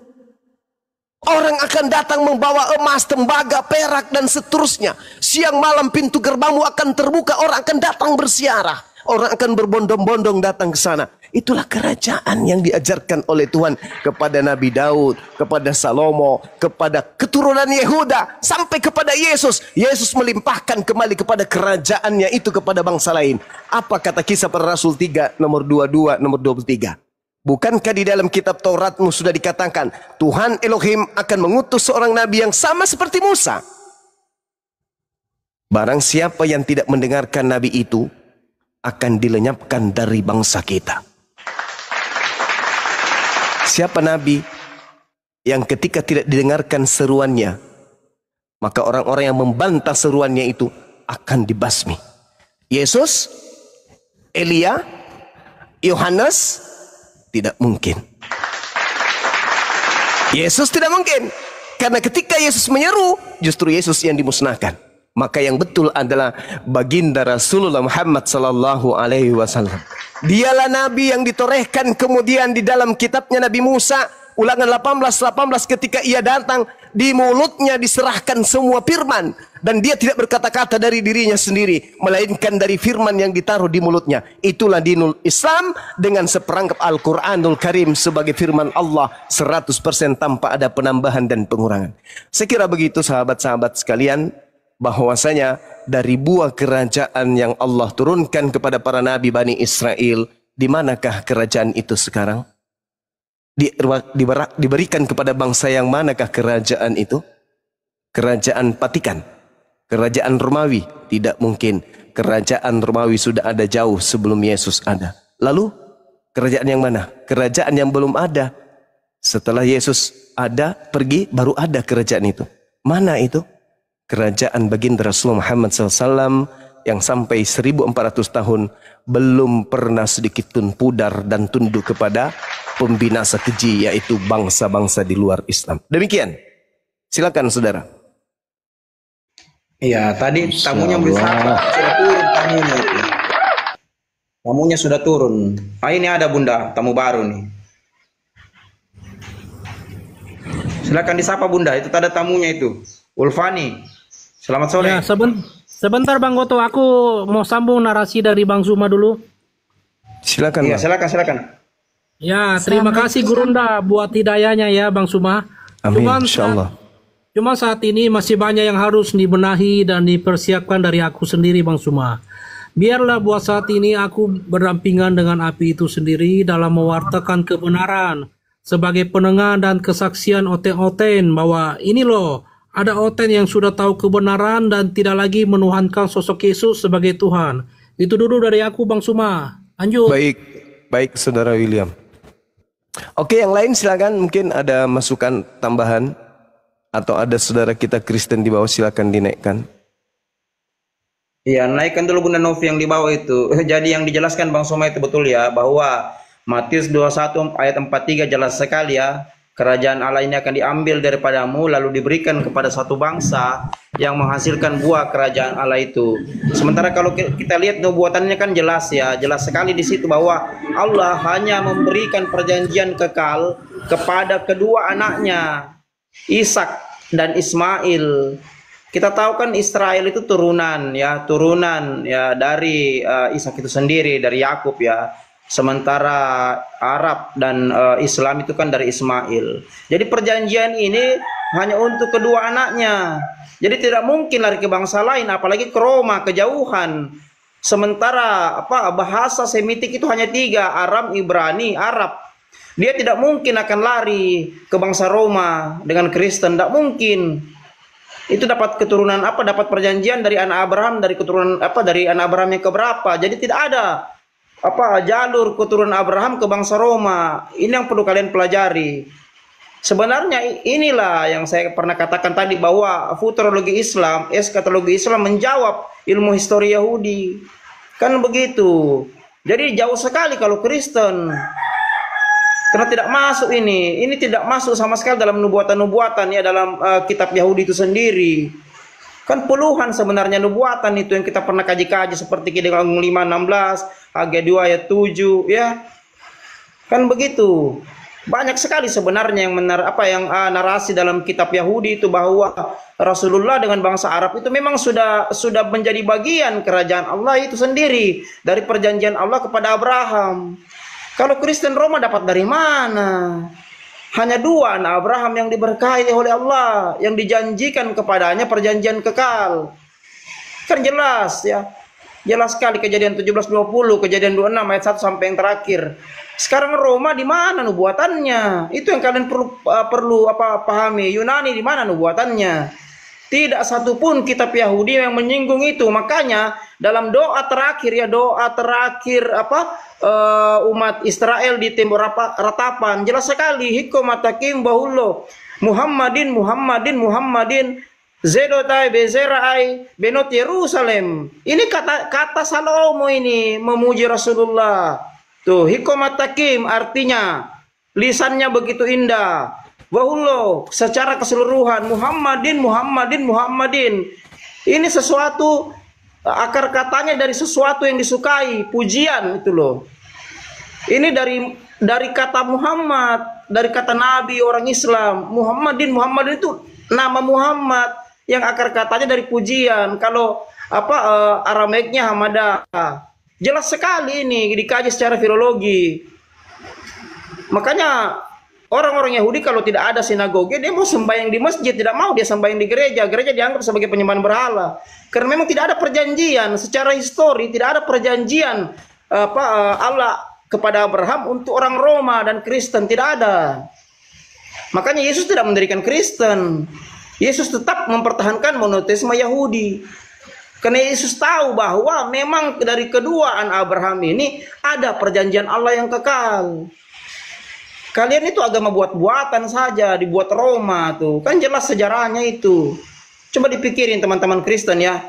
Orang akan datang membawa emas, tembaga, perak, dan seterusnya. Siang malam pintu gerbangmu akan terbuka. Orang akan datang bersiarah. Orang akan berbondong-bondong datang ke sana. Itulah kerajaan yang diajarkan oleh Tuhan kepada Nabi Daud, kepada Salomo, kepada keturunan Yehuda, sampai kepada Yesus. Yesus melimpahkan kembali kepada kerajaannya itu kepada bangsa lain. Apa kata Kisah Para Rasul 3, nomor 22, nomor 23? Bukankah di dalam kitab Tauratmu sudah dikatakan Tuhan Elohim akan mengutus seorang nabi yang sama seperti Musa? Barang siapa yang tidak mendengarkan nabi itu akan dilenyapkan dari bangsa kita. Siapa nabi yang ketika tidak didengarkan seruannya, maka orang-orang yang membantah seruannya itu akan dibasmi. Yesus, Elia, Yohanes, tidak mungkin. Yesus tidak mungkin. Karena ketika Yesus menyeru, justru Yesus yang dimusnahkan. Maka yang betul adalah baginda Rasulullah Muhammad sallallahu alaihi wasallam. Dialah nabi yang ditorehkan kemudian di dalam kitabnya Nabi Musa, Ulangan 18 ketika ia datang, di mulutnya diserahkan semua firman, dan dia tidak berkata-kata dari dirinya sendiri, melainkan dari firman yang ditaruh di mulutnya. Itulah dinul Islam, dengan seperangkap Al-Quranul Karim sebagai firman Allah 100% tanpa ada penambahan dan pengurangan. Saya kira begitu sahabat-sahabat sekalian, bahwasanya dari buah kerajaan yang Allah turunkan kepada para nabi Bani Israel, di manakah kerajaan itu sekarang? Diberikan kepada bangsa yang manakah kerajaan itu? Kerajaan Vatikan, kerajaan Romawi? Tidak mungkin. Kerajaan Romawi sudah ada jauh sebelum Yesus ada. Lalu kerajaan yang mana? Kerajaan yang belum ada. Setelah Yesus ada, pergi, baru ada kerajaan itu. Mana itu? Kerajaan baginda Rasulullah Muhammad SAW yang sampai 1400 tahun belum pernah sedikit pun pudar dan tunduk kepada pembinasa keji, yaitu bangsa-bangsa di luar Islam. Demikian. Silakan saudara. Iya, tadi tamunya sudah turun tamunya itu. Tamunya sudah turun. Ah, ini ada Bunda, tamu baru nih. Silakan disapa Bunda, itu ada tamunya itu. Ulfani. Selamat sore. Ya, sebentar Bang Goto, aku mau sambung narasi dari Bang Zuma dulu. Silakan. Iya, silakan. Ya, terima kasih Gurunda buat hidayahnya ya Bang Suma. Amin, insyaallah. Cuma saat ini masih banyak yang harus dibenahi dan dipersiapkan dari aku sendiri Bang Suma. Biarlah buat saat ini aku berdampingan dengan api itu sendiri dalam mewartakan kebenaran sebagai penengah dan kesaksian oten-oten bahwa ini loh, ada oten yang sudah tahu kebenaran dan tidak lagi menuhankan sosok Yesus sebagai Tuhan. Itu dulu dari aku Bang Suma. Lanjut. Baik Saudara William. Oke, yang lain silakan, mungkin ada masukan tambahan atau ada saudara kita Kristen di bawah, silakan dinaikkan. Iya, naikkan dulu Bunda Novi yang di bawah itu. Jadi yang dijelaskan Bang Soma itu betul ya, bahwa Matius 21 ayat 43 jelas sekali ya. Kerajaan Allah ini akan diambil daripadamu lalu diberikan kepada satu bangsa yang menghasilkan buah kerajaan Allah itu. Sementara kalau kita lihat nubuatannya kan jelas ya, jelas sekali di situ bahwa Allah hanya memberikan perjanjian kekal kepada kedua anaknya, Ishak dan Ismail. Kita tahu kan Israel itu turunan ya dari Ishak itu sendiri, dari Yakub ya. Sementara Arab dan Islam itu kan dari Ismail. Jadi perjanjian ini hanya untuk kedua anaknya. Jadi tidak mungkin lari ke bangsa lain, apalagi ke Roma, kejauhan. Sementara bahasa Semitik itu hanya 3, Aram, Ibrani, Arab. Dia tidak mungkin akan lari ke bangsa Roma dengan Kristen, tidak mungkin. Itu dapat keturunan dapat perjanjian dari anak Abraham, dari keturunan dari anak Abraham yang keberapa. Jadi tidak ada jalur keturunan Abraham ke bangsa Roma. Ini yang perlu kalian pelajari. Sebenarnya inilah yang saya pernah katakan tadi, bahwa futurologi Islam, eskatologi Islam menjawab ilmu histori Yahudi. Kan begitu. Jadi jauh sekali kalau Kristen Karena tidak masuk ini tidak masuk sama sekali dalam nubuatan-nubuatan ya, dalam kitab Yahudi itu sendiri. Kan puluhan sebenarnya nubuatan itu yang kita pernah kaji-kaji, seperti Kidung Agung 5:16, Hagai 2 ayat 7 ya. Kan begitu. Banyak sekali sebenarnya yang narasi dalam kitab Yahudi itu bahwa Rasulullah dengan bangsa Arab itu memang sudah menjadi bagian kerajaan Allah itu sendiri dari perjanjian Allah kepada Abraham. Kalau Kristen Roma dapat dari mana? Hanya 2 anak Abraham yang diberkahi oleh Allah, yang dijanjikan kepadanya perjanjian kekal. Kan jelas ya. Jelas sekali Kejadian 17:20, Kejadian 26 ayat 1 sampai yang terakhir. Sekarang Roma di mana nubuatannya? Itu yang kalian perlu pahami. Yunani di mana nubuatannya? Tidak satupun kitab Yahudi yang menyinggung itu. Makanya dalam doa terakhir umat Israel di timur ratapan jelas sekali, hikomatakim bahullo Muhammadin Zedotai Bezerai Benot Yerusalem. Ini kata Salomo ini memuji Rasulullah. Tuh, hikomatakim artinya lisannya begitu indah. Wahullo secara keseluruhan, Muhammadin. Ini sesuatu, akar katanya dari sesuatu yang disukai, pujian itu loh. Ini dari kata Muhammad, dari kata Nabi orang Islam. Muhammadin itu nama Muhammad yang akar katanya dari pujian. Kalau Aramaiknya Hamadah. Jelas sekali ini dikaji secara filologi. Makanya orang-orang Yahudi kalau tidak ada sinagoge, dia mau sembahyang di masjid, tidak mau dia sembahyang di gereja. Gereja dianggap sebagai penyembahan berhala. Karena memang tidak ada perjanjian secara histori, tidak ada perjanjian Allah kepada Abraham untuk orang Roma dan Kristen, tidak ada. Makanya Yesus tidak mendirikan Kristen. Yesus tetap mempertahankan monoteisme Yahudi. Karena Yesus tahu bahwa memang dari kedua anak Abraham ini ada perjanjian Allah yang kekal. Kalian itu agama buat-buatan saja, dibuat Roma tuh. Kan jelas sejarahnya itu. Coba dipikirin teman-teman Kristen ya.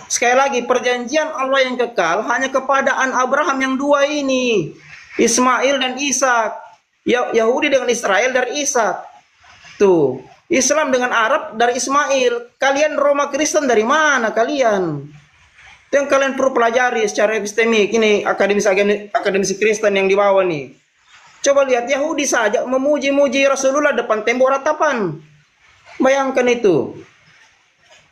Sekali lagi, perjanjian Allah yang kekal hanya kepada anak Abraham yang 2 ini. Ismail dan Ishak. Yahudi dengan Israel dari Ishak. Tuh. Islam dengan Arab dari Ismail. Kalian Roma Kristen dari mana kalian? Itu yang kalian perlu pelajari secara epistemik. Ini akademisi Kristen yang di bawah nih. Coba lihat, Yahudi saja memuji-muji Rasulullah depan tembok ratapan. Bayangkan itu.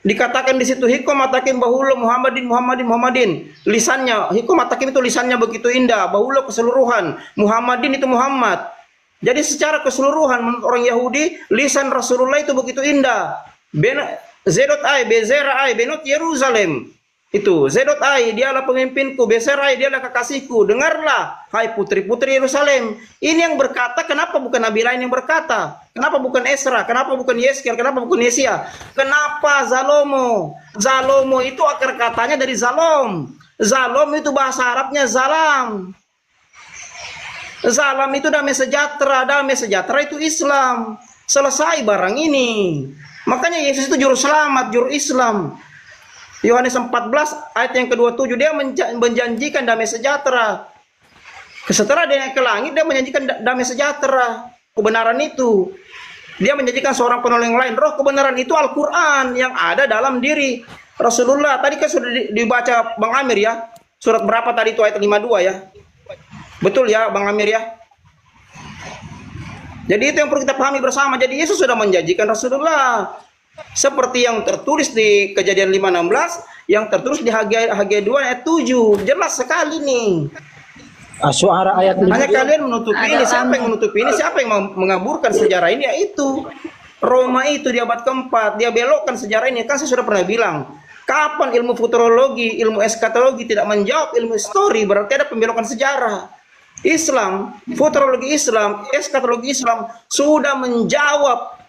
Dikatakan di situ hikomatakim bahullo Muhammadin. Lisannya, hikomatakim itu lisannya begitu indah, bahullo keseluruhan, Muhammadin itu Muhammad. Jadi secara keseluruhan menurut orang Yahudi, lisan Rasulullah itu begitu indah. Zedotai Bezerai Benot Yerusalem. Itu Zedotai, dialah pemimpinku, Beserai, dialah kekasihku. Dengarlah, hai putri-putri Yerusalem. Ini yang berkata, kenapa bukan nabi lain yang berkata? Kenapa bukan Esra? Kenapa bukan Yeskel? Kenapa bukan Yesia? Kenapa Zalomo? Zalomo itu akar katanya dari Zalom. Zalom itu bahasa Arabnya Zalam. Zalam itu damai sejahtera itu Islam. Selesai barang ini. Makanya Yesus itu juru selamat, juru Islam. Yohanes 14 ayat yang ke-27, dia menjanjikan damai sejahtera. Setelah dia naik ke langit, dia menjanjikan damai sejahtera. Kebenaran itu. Dia menjanjikan seorang penolong lain. Roh kebenaran itu Al-Quran yang ada dalam diri Rasulullah. Tadi kan sudah dibaca Bang Amir ya. Surat berapa tadi itu ayat 52 ya. Betul ya Bang Amir ya. Jadi itu yang perlu kita pahami bersama. Jadi Yesus sudah menjanjikan Rasulullah. Seperti yang tertulis di Kejadian 5:16, yang tertulis di Hagai 2 ayat 7. Jelas sekali nih. Suara ayat hanya kalian menutupi ini. Siapa yang menutupi ini? Siapa yang mengaburkan sejarah ini? Yaitu Roma itu di abad keempat. Dia belokkan sejarah ini. Kan saya sudah pernah bilang, kapan ilmu futurologi, ilmu eskatologi tidak menjawab ilmu histori, berarti ada pembelokan sejarah. Islam, futurologi Islam, eskatologi Islam sudah menjawab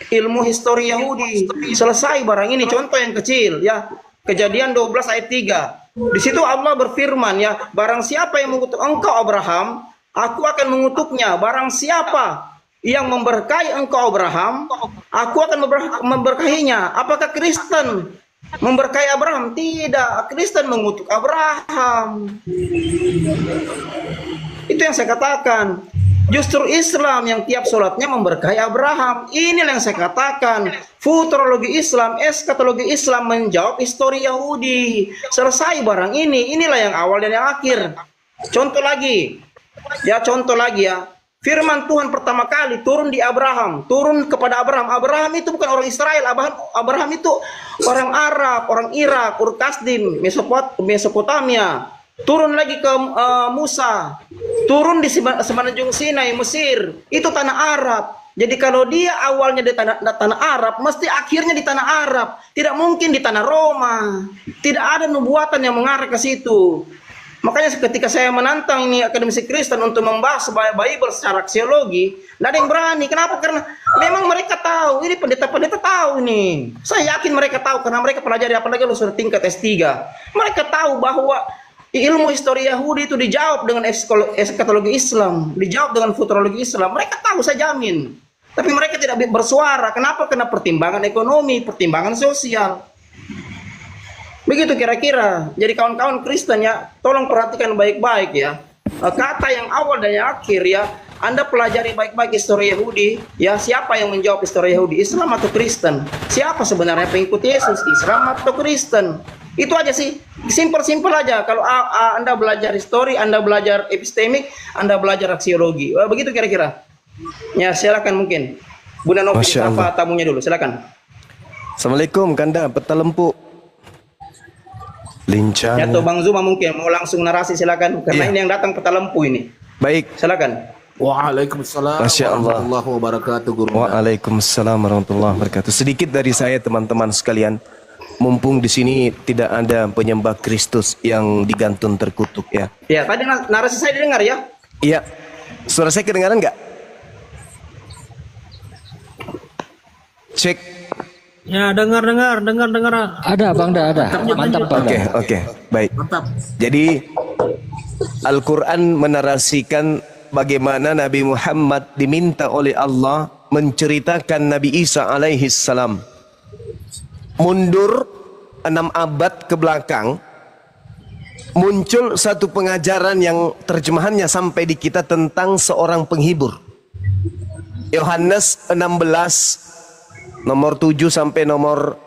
ilmu histori Yahudi. Selesai barang ini. Contoh yang kecil ya, Kejadian 12 ayat 3. Di situ Allah berfirman ya, barang siapa yang mengutuk engkau Abraham, aku akan mengutuknya. Barang siapa yang memberkahi engkau Abraham, aku akan memberkahinya. Apakah Kristen memberkahi Abraham? Tidak, Kristen mengutuk Abraham. Itu yang saya katakan. Justru Islam yang tiap sholatnya memberkahi Abraham. Inilah yang saya katakan. Futurologi Islam, eskatologi Islam menjawab histori Yahudi. Selesai barang ini. Inilah yang awal dan yang akhir. Contoh lagi. Contoh lagi ya. Firman Tuhan pertama kali turun di Abraham. Turun kepada Abraham. Abraham itu bukan orang Israel. Abraham itu orang Arab, orang Irak, Ur Kasdim, Mesopotamia. Turun lagi ke Musa, turun di Semenanjung Sinai, Mesir, itu tanah Arab. Jadi kalau dia awalnya di tanah Arab, mesti akhirnya di tanah Arab. Tidak mungkin di tanah Roma. Tidak ada nubuatan yang mengarah ke situ. Makanya ketika saya menantang ini akademisi Kristen untuk membahas Bible secara aksiologi, tidak ada yang berani. Kenapa? Karena memang mereka tahu, ini pendeta-pendeta tahu nih. Saya yakin mereka tahu karena mereka pelajari, apalagi lu sudah tingkat S3. Mereka tahu bahwa ilmu histori Yahudi itu dijawab dengan eskatologi Islam, dijawab dengan futurologi Islam. Mereka tahu, saya jamin. Tapi mereka tidak bersuara. Kenapa? Karena pertimbangan ekonomi, pertimbangan sosial. Begitu kira-kira. Jadi kawan-kawan Kristen ya, tolong perhatikan baik-baik ya. Kata yang awal dan yang akhir ya, Anda pelajari baik-baik histori Yahudi. Ya, siapa yang menjawab histori Yahudi? Islam atau Kristen? Siapa sebenarnya pengikut Yesus? Islam atau Kristen? Itu aja sih, simpel-simpel aja. Kalau Anda belajar histori, Anda belajar epistemik, Anda belajar aksiologi. Begitu kira-kira. Ya, silakan mungkin. Bunda Novi apa tamunya dulu, silakan. Assalamualaikum Kanda, peta lempu. Lincah. Ya, tuh Bang Zuma mungkin mau langsung narasi, silakan. Karena ini yang datang peta lempu ini. Baik. Silakan. Waalaikumsalam warahmatullahi wabarakatuh, Guru. Waalaikumsalam warahmatullahi wabarakatuh. Sedikit dari saya teman-teman sekalian. Mumpung di sini tidak ada penyembah Kristus yang digantung terkutuk ya. Ya, tadi narasi saya didengar ya? Iya. Suara saya kedengaran nggak? Cek. Ya, dengar. Ada, Bang Da, ada. Mantap, Bang. Oke, baik. Mantap. Jadi Al-Quran menarasikan bagaimana Nabi Muhammad diminta oleh Allah menceritakan Nabi Isa alaihi salam. Mundur 6 abad ke belakang, muncul satu pengajaran yang terjemahannya sampai di kita tentang seorang penghibur. Yohanes 16 nomor 7 sampai nomor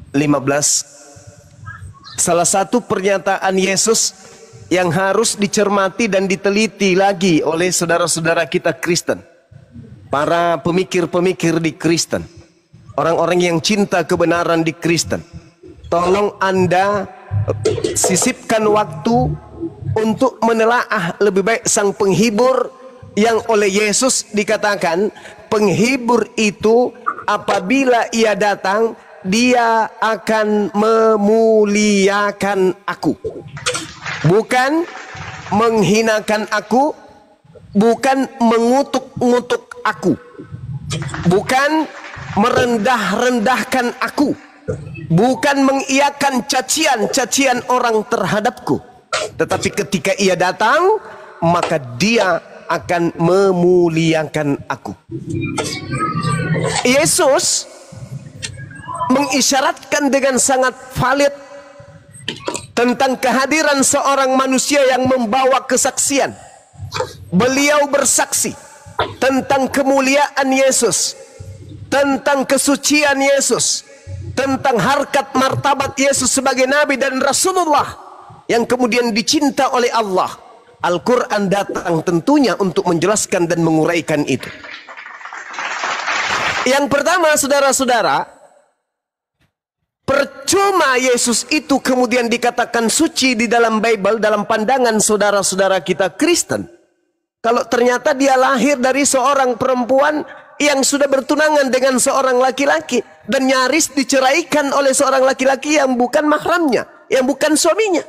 15. Salah satu pernyataan Yesus yang harus dicermati dan diteliti lagi oleh saudara-saudara kita Kristen, para pemikir-pemikir di Kristen, orang-orang yang cinta kebenaran di Kristen. Tolong Anda sisipkan waktu untuk menelaah lebih baik sang penghibur yang oleh Yesus dikatakan penghibur itu apabila ia datang dia akan memuliakan aku, bukan menghinakan aku, bukan mengutuk-ngutuk aku, bukan merendah-rendahkan aku, bukan mengiyakan cacian-cacian orang terhadapku. Tetapi ketika ia datang, maka dia akan memuliakan aku. Yesus mengisyaratkan dengan sangat valid tentang kehadiran seorang manusia yang membawa kesaksian. Beliau bersaksi tentang kemuliaan Yesus, tentang kesucian Yesus, tentang harkat martabat Yesus sebagai Nabi dan Rasulullah yang kemudian dicinta oleh Allah. Al-Quran datang tentunya untuk menjelaskan dan menguraikan itu. Yang pertama, saudara-saudara, percuma Yesus itu kemudian dikatakan suci di dalam Bible, dalam pandangan saudara-saudara kita Kristen, kalau ternyata dia lahir dari seorang perempuan yang sudah bertunangan dengan seorang laki-laki dan nyaris diceraikan oleh seorang laki-laki yang bukan mahramnya, yang bukan suaminya.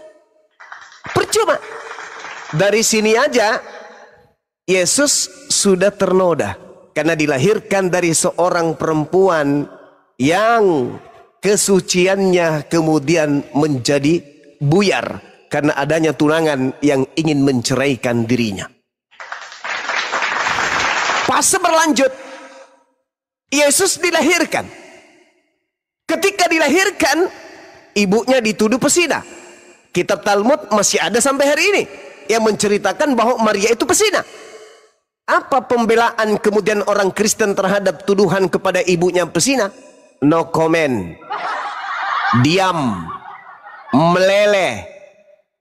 Percuma. Dari sini aja Yesus sudah ternoda karena dilahirkan dari seorang perempuan yang kesuciannya kemudian menjadi buyar karena adanya tunangan yang ingin menceraikan dirinya. Fase berlanjut, Yesus dilahirkan. Ketika dilahirkan, ibunya dituduh pesina. Kitab Talmud masih ada sampai hari ini yang menceritakan bahwa Maria itu pesina. Apa pembelaan kemudian orang Kristen terhadap tuduhan kepada ibunya pesina? No comment. Diam. Meleleh.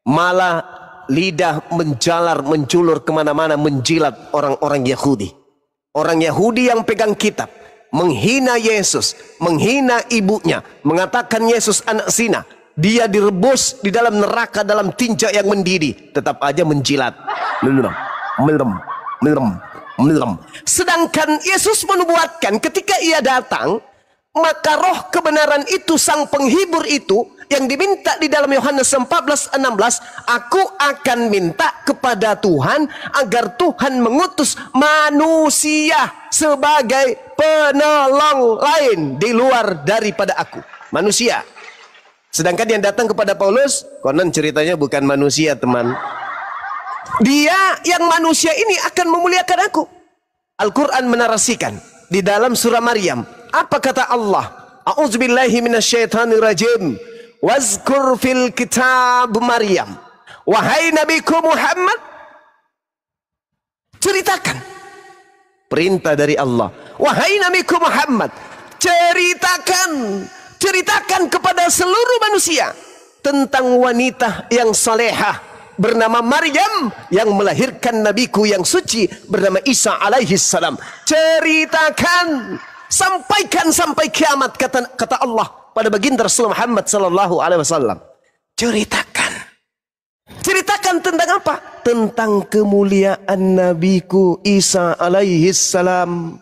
Malah lidah menjalar, menjulur kemana-mana, menjilat orang-orang Yahudi. Orang Yahudi yang pegang kitab, menghina Yesus, menghina ibunya, mengatakan Yesus anak zina. Dia direbus di dalam neraka dalam tinja yang mendidih, tetap aja menjilat. Melem. Sedangkan Yesus menubuatkan ketika ia datang, maka roh kebenaran itu, sang penghibur itu, yang diminta di dalam Yohanes 14:16, aku akan minta kepada Tuhan agar Tuhan mengutus manusia sebagai penolong lain di luar daripada aku. Manusia. Sedangkan yang datang kepada Paulus, konon ceritanya bukan manusia, teman. Dia yang manusia ini akan memuliakan aku. Al-Quran menarasikan di dalam surah Maryam. Apa kata Allah? A'udzubillahi minasyaitonirrajim. Wazkur fil kitab Maryam. Wahai Nabiku Muhammad, ceritakan. Perintah dari Allah. Wahai Nabiku Muhammad, ceritakan kepada seluruh manusia tentang wanita yang salehah bernama Maryam yang melahirkan nabiku yang suci bernama Isa alaihi salam. Ceritakan, sampaikan sampai kiamat, kata Allah pada baginda Rasul Muhammad sallallahu alaihi wasallam. Ceritakan tentang apa? Tentang kemuliaan nabiku Isa alaihi salam.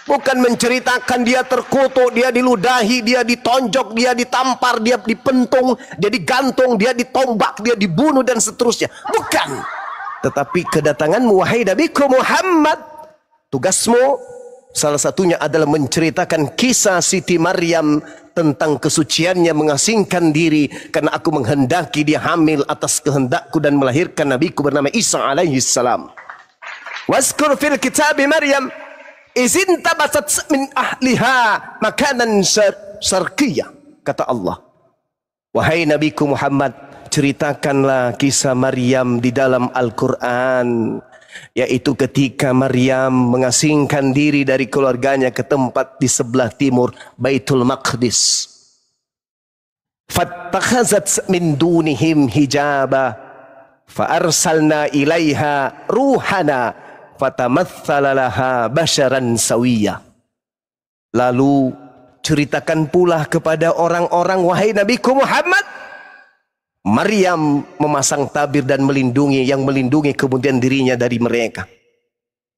Bukan menceritakan dia terkutuk, dia diludahi, dia ditonjok, dia ditampar, dia dipentung, dia digantung, dia ditombak, dia dibunuh dan seterusnya. Bukan. Tetapi kedatanganmu wahai Nabiku Muhammad, tugasmu salah satunya adalah menceritakan kisah Siti Maryam tentang kesuciannya mengasingkan diri karena aku menghendaki dia hamil atas kehendakku dan melahirkan nabiku bernama Isa alaihi salam. Wazkur fil kitab Maryam izin tabatat min ahliha makanan syarqiyah, kata Allah. Wahai nabiku Muhammad, ceritakanlah kisah Maryam di dalam Al-Quran, yaitu ketika Maryam mengasingkan diri dari keluarganya ke tempat di sebelah timur Baitul Maqdis. Fattakhazat min dunihim hijaba fa arsalna ilaiha ruhana fatamatsala laha basyaran sawiyya. Lalu ceritakan pula kepada orang-orang, wahai Nabiku Muhammad, Maryam memasang tabir dan melindungi kemudian dirinya dari mereka.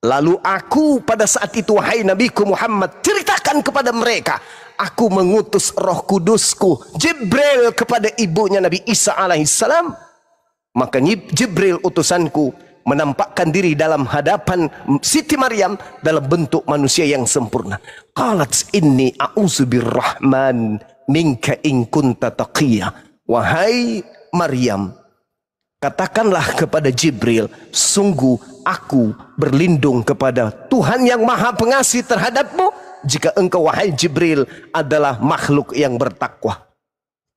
Lalu aku pada saat itu, wahai Nabiku Muhammad, ceritakan kepada mereka, aku mengutus roh kudusku Jibril kepada ibunya Nabi Isa alaihissalam. Maka Jibril utusanku menampakkan diri dalam hadapan Siti Maryam dalam bentuk manusia yang sempurna. Qalat inni a'udzu birrahman minka in kunta taqiyya. Wahai Maryam, katakanlah kepada Jibril, sungguh aku berlindung kepada Tuhan yang Maha Pengasih terhadapmu jika engkau, wahai Jibril, adalah makhluk yang bertakwa.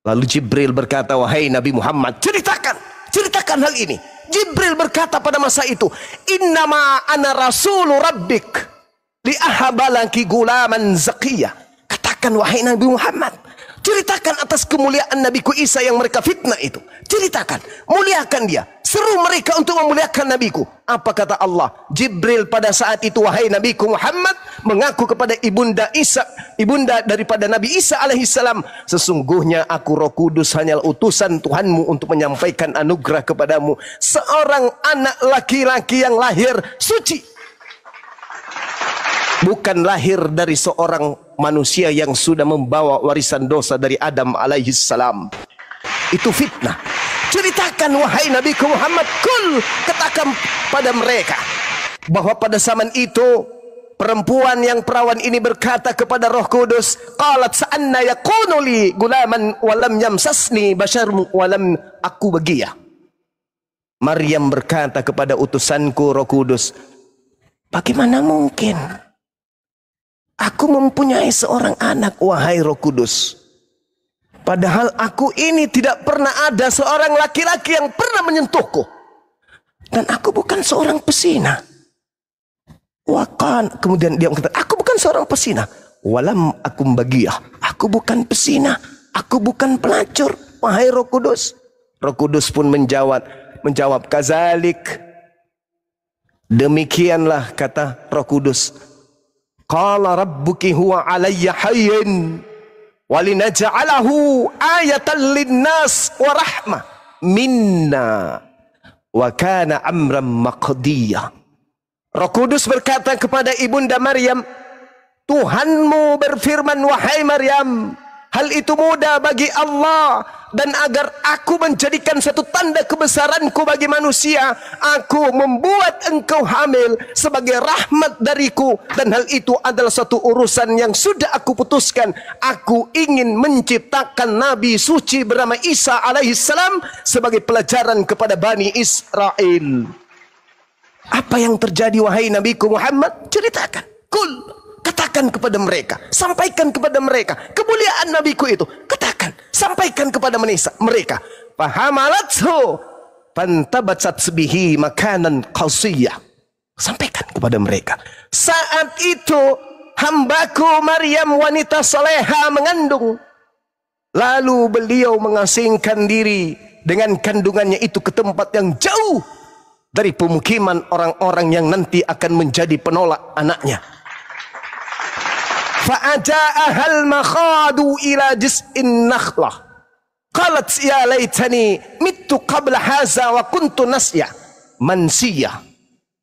Lalu Jibril berkata, wahai Nabi Muhammad, ceritakan hal ini. Jibril berkata pada masa itu, innama ana rasulu rabbik li ahabalaki gulaman zakiyah. Katakan wahai Nabi Muhammad, ceritakan atas kemuliaan Nabiku Isa yang mereka fitnah itu. Ceritakan, muliakan dia, seru mereka untuk memuliakan Nabiku. Apa kata Allah? Jibril pada saat itu, wahai Nabiku Muhammad, mengaku kepada ibunda daripada Nabi Isa alaihissalam, sesungguhnya aku Roh Kudus hanyalah utusan Tuhanmu untuk menyampaikan anugerah kepadamu, seorang anak laki-laki yang lahir suci, bukan lahir dari seorang manusia yang sudah membawa warisan dosa dari Adam alaihissalam. Itu fitnah. Ceritakan wahai Nabiku Muhammad, katakan pada mereka bahwa pada zaman itu perempuan yang perawan ini berkata kepada Roh Kudus, qalat sa'anna yakunu li gulaman walam yamsasni basyarun walam aku bagiyah. Maryam berkata kepada utusanku Roh Kudus, bagaimana mungkin aku mempunyai seorang anak, wahai Roh Kudus? Padahal aku ini tidak pernah ada seorang laki-laki yang pernah menyentuhku. Dan aku bukan seorang pesina. Kemudian dia mengatakan, aku bukan seorang pesina. Walam akum bagiyah. Aku bukan pesina. Aku bukan pelacur. Wahai Roh Kudus. Roh Kudus pun menjawab, kazalik. Demikianlah kata Roh Kudus. Qala rabbuki huwa alayya hayyin walinaj'alahu ayatan linnas wa rahmah minna wa kana amran maqdiya. Roh Kudus berkata kepada Ibunda Maryam, Tuhanmu berfirman, wahai Maryam, hal itu mudah bagi Allah, dan agar aku menjadikan satu tanda kebesaranku bagi manusia, aku membuat engkau hamil sebagai rahmat dariku, dan hal itu adalah satu urusan yang sudah aku putuskan. Aku ingin menciptakan Nabi suci bernama Isa alaihissalam sebagai pelajaran kepada Bani Israel. Apa yang terjadi wahai Nabiku Muhammad? Ceritakan. Kul, katakan kepada mereka, sampaikan kepada mereka kemuliaan Nabiku itu. Katakan, sampaikan kepada mereka. Fahamalathu fantabatsat bihi makanan qasiyah. Sampaikan kepada mereka. Saat itu hambaku Maryam wanita soleha mengandung. Lalu beliau mengasingkan diri dengan kandungannya itu ke tempat yang jauh dari pemukiman orang-orang yang nanti akan menjadi penolak anaknya. Fa'aja'ahal makhadu ila jis'in nakhlah. Qalat ya laitani mittu qabla haza wa kuntu nasya mansiyah.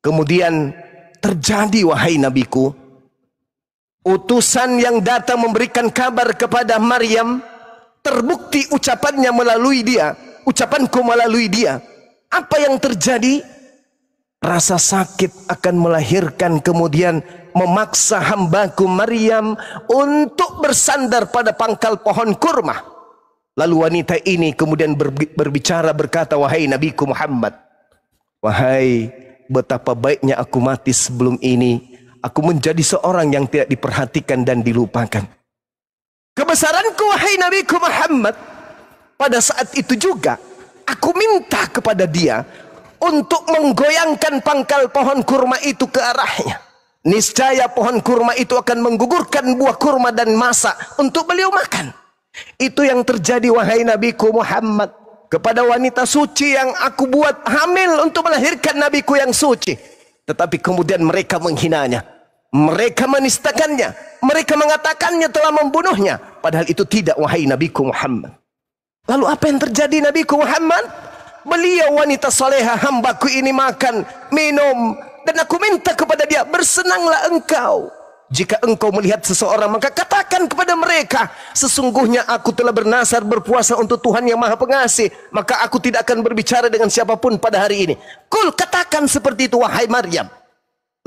Kemudian terjadi wahai Nabiku, utusan yang datang memberikan kabar kepada Maryam, terbukti ucapannya melalui dia, ucapanku melalui dia. Apa yang terjadi? Rasa sakit akan melahirkan, kemudian memaksa hambaku Maryam untuk bersandar pada pangkal pohon kurma. Lalu wanita ini kemudian berbicara, berkata, wahai Nabiku Muhammad, wahai, betapa baiknya aku mati sebelum ini. Aku menjadi seorang yang tidak diperhatikan dan dilupakan. Kebesaranku wahai Nabiku Muhammad, pada saat itu juga aku minta kepada dia untuk menggoyangkan pangkal pohon kurma itu ke arahnya. Niscaya pohon kurma itu akan menggugurkan buah kurma dan masak untuk beliau makan. Itu yang terjadi wahai Nabiku Muhammad kepada wanita suci yang aku buat hamil untuk melahirkan Nabiku yang suci. Tetapi kemudian mereka menghinanya, mereka menistakannya, mereka mengatakannya telah membunuhnya. Padahal itu tidak wahai Nabiku Muhammad. Lalu apa yang terjadi Nabiku Muhammad? Beliau wanita soleha, hambaku ini makan, minum, dan aku minta kepada dia, bersenanglah engkau. Jika engkau melihat seseorang, maka katakan kepada mereka, sesungguhnya aku telah bernazar berpuasa untuk Tuhan yang Maha Pengasih, maka aku tidak akan berbicara dengan siapapun pada hari ini. Kul, katakan seperti itu wahai Maryam.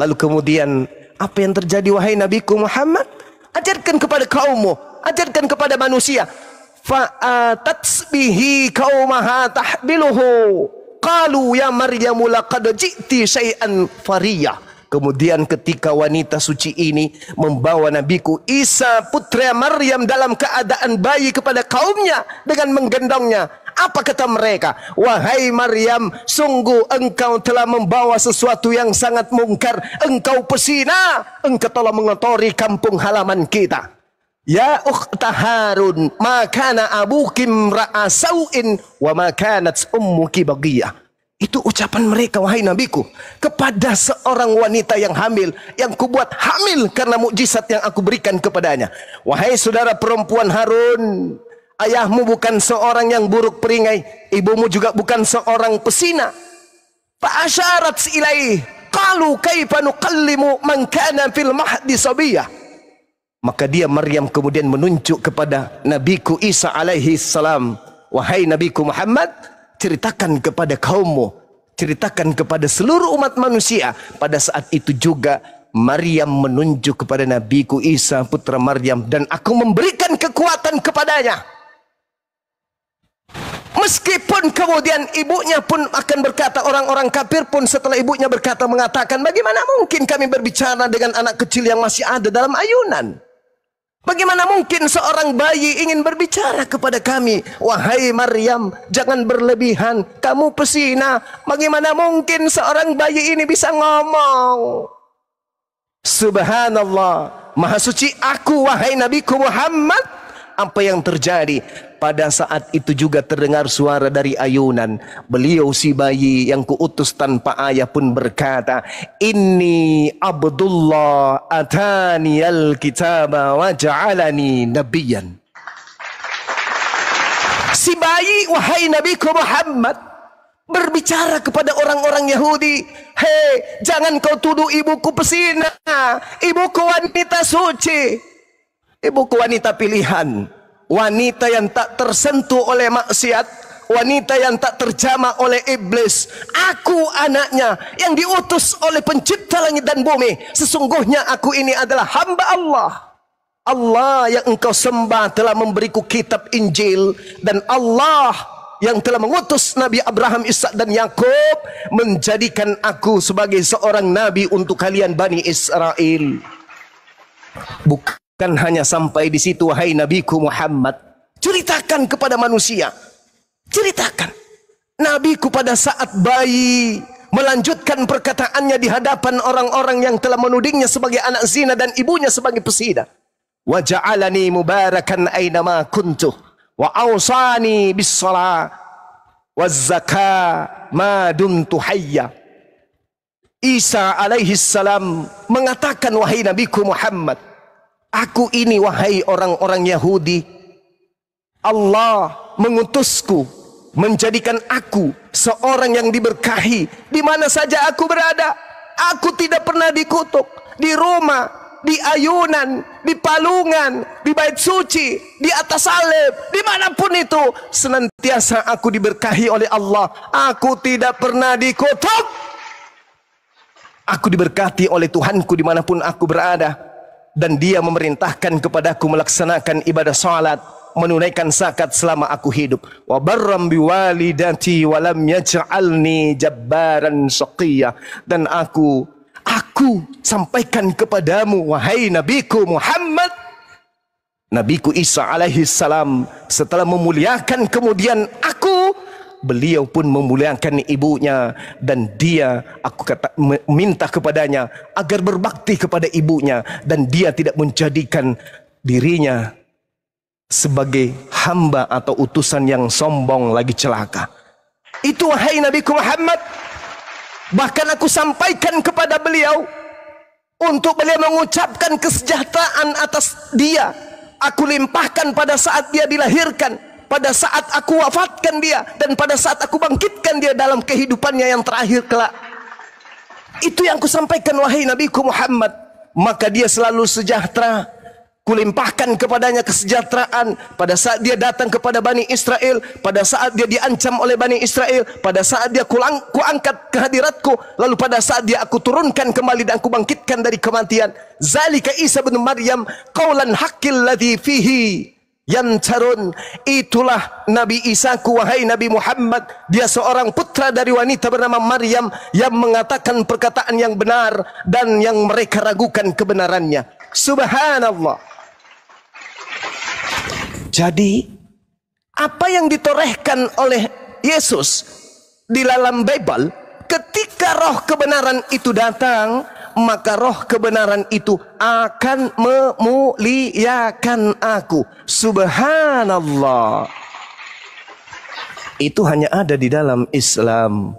Lalu kemudian apa yang terjadi wahai Nabiku Muhammad? Ajarkan kepada kaummu, ajarkan kepada manusia. Fa'atat bihi qaumaha tahbiluhu qalu ya Maryamu laqad ji'ti syai'an fariyah. Kemudian ketika wanita suci ini membawa Nabiku Isa putra Maryam dalam keadaan bayi kepada kaumnya dengan menggendongnya, apa kata mereka? Wahai Maryam, sungguh engkau telah membawa sesuatu yang sangat mungkar. Engkau pesina, engkau telah mengotori kampung halaman kita. Ya ukhta Harun, ma kana abuki imra'a sau'in wa ma kanat ummuki baghiyah. Itu ucapan mereka wahai Nabiku kepada seorang wanita yang hamil, yang kubuat hamil karena mukjizat yang aku berikan kepadanya. Wahai saudara perempuan Harun, ayahmu bukan seorang yang buruk peringai, ibumu juga bukan seorang pesina. Fa asyarat ilaih qalu kaifa nuqallimu man kana fil mahdi sabiyah. Maka dia Maryam kemudian menunjuk kepada Nabiku Isa alaihi salam, wahai Nabiku Muhammad, ceritakan kepada kaummu, ceritakan kepada seluruh umat manusia. Pada saat itu juga Maryam menunjuk kepada Nabiku Isa putra Maryam, dan aku memberikan kekuatan kepadanya. Meskipun kemudian ibunya pun akan berkata, orang-orang kafir pun setelah ibunya berkata mengatakan, bagaimana mungkin kami berbicara dengan anak kecil yang masih ada dalam ayunan? Bagaimana mungkin seorang bayi ingin berbicara kepada kami? Wahai Maryam, jangan berlebihan, kamu pesina. Bagaimana mungkin seorang bayi ini bisa ngomong? Subhanallah, maha suci aku wahai Nabiku Muhammad. Apa yang terjadi? Pada saat itu juga terdengar suara dari ayunan. Beliau si bayi yang kuutus tanpa ayah pun berkata, Inni Abdullah ataniyal kitaba wa ja'alani nabiyan. Si bayi wahai Nabiku Muhammad berbicara kepada orang-orang Yahudi, hei, jangan kau tuduh ibuku pesina, ibuku wanita suci, ibuku wanita pilihan, wanita yang tak tersentuh oleh maksiat, wanita yang tak terjamah oleh iblis. Aku anaknya yang diutus oleh pencipta langit dan bumi. Sesungguhnya aku ini adalah hamba Allah. Allah yang engkau sembah telah memberiku kitab Injil, dan Allah yang telah mengutus Nabi Abraham, Ishak dan Yakub menjadikan aku sebagai seorang nabi untuk kalian Bani Israel. Bukan hanya sampai di situ wahai Nabiku Muhammad, ceritakan kepada manusia, ceritakan Nabiku pada saat bayi melanjutkan perkataannya di hadapan orang-orang yang telah menudingnya sebagai anak zina dan ibunya sebagai pesida. Wa ja'alani mubarakan aynama kuntu wa awsani bis shalah waz zakah ma dumtu hayya. Isa alaihi salam mengatakan, wahai Nabiku Muhammad, aku ini wahai orang-orang Yahudi, Allah mengutusku menjadikan aku seorang yang diberkahi di mana saja aku berada. Aku tidak pernah dikutuk di rumah, di ayunan, di palungan, di bait suci, di atas salib, dimanapun itu senantiasa aku diberkahi oleh Allah. Aku tidak pernah dikutuk. Aku diberkati oleh Tuhanku dimanapun aku berada, dan Dia memerintahkan kepadaku melaksanakan ibadah salat, menunaikan zakat selama aku hidup. Wa barram biwalidati wa lam yaj'alni jabbaran shaqiyya. Dan aku sampaikan kepadamu wahai Nabiku Muhammad, Nabiku Isa alaihi salam setelah memuliakan kemudian aku, beliau pun memuliakan ibunya, dan dia, aku minta kepadanya agar berbakti kepada ibunya, dan dia tidak menjadikan dirinya sebagai hamba atau utusan yang sombong lagi celaka. Itu wahai Nabiku Muhammad. Bahkan aku sampaikan kepada beliau untuk beliau mengucapkan kesejahteraan atas dia. Aku limpahkan pada saat dia dilahirkan, pada saat aku wafatkan dia, dan pada saat aku bangkitkan dia dalam kehidupannya yang terakhir kelak. Itu yang kusampaikan wahai Nabiku Muhammad. Maka dia selalu sejahtera. Kulimpahkan kepadanya kesejahteraan pada saat dia datang kepada Bani Israel, pada saat dia diancam oleh Bani Israel, pada saat dia kuangkat ke hadiratku, lalu pada saat dia aku turunkan kembali dan aku bangkitkan dari kematian. Zalika Isa bin Maryam qaulan haqqil ladzi fihi yamtarun. Itulah Nabi Isaku wahai Nabi Muhammad. Dia seorang putra dari wanita bernama Maryam yang mengatakan perkataan yang benar dan yang mereka ragukan kebenarannya. Subhanallah. Jadi apa yang ditorehkan oleh Yesus di dalam Bible, ketika roh kebenaran itu datang, maka roh kebenaran itu akan memuliakan aku. Subhanallah. Itu hanya ada di dalam Islam.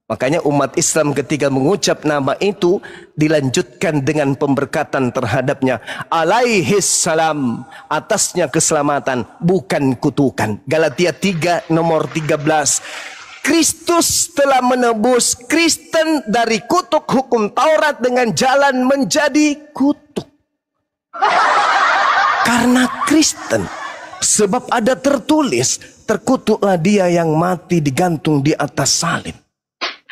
Makanya umat Islam ketika mengucap nama itu dilanjutkan dengan pemberkatan terhadapnya. Alaihis salam, atasnya keselamatan, bukan kutukan. Galatia 3 nomor 13. Kristus telah menebus Kristen dari kutuk hukum Taurat dengan jalan menjadi kutuk. Karena Kristen, sebab ada tertulis, terkutuklah dia yang mati digantung di atas salib.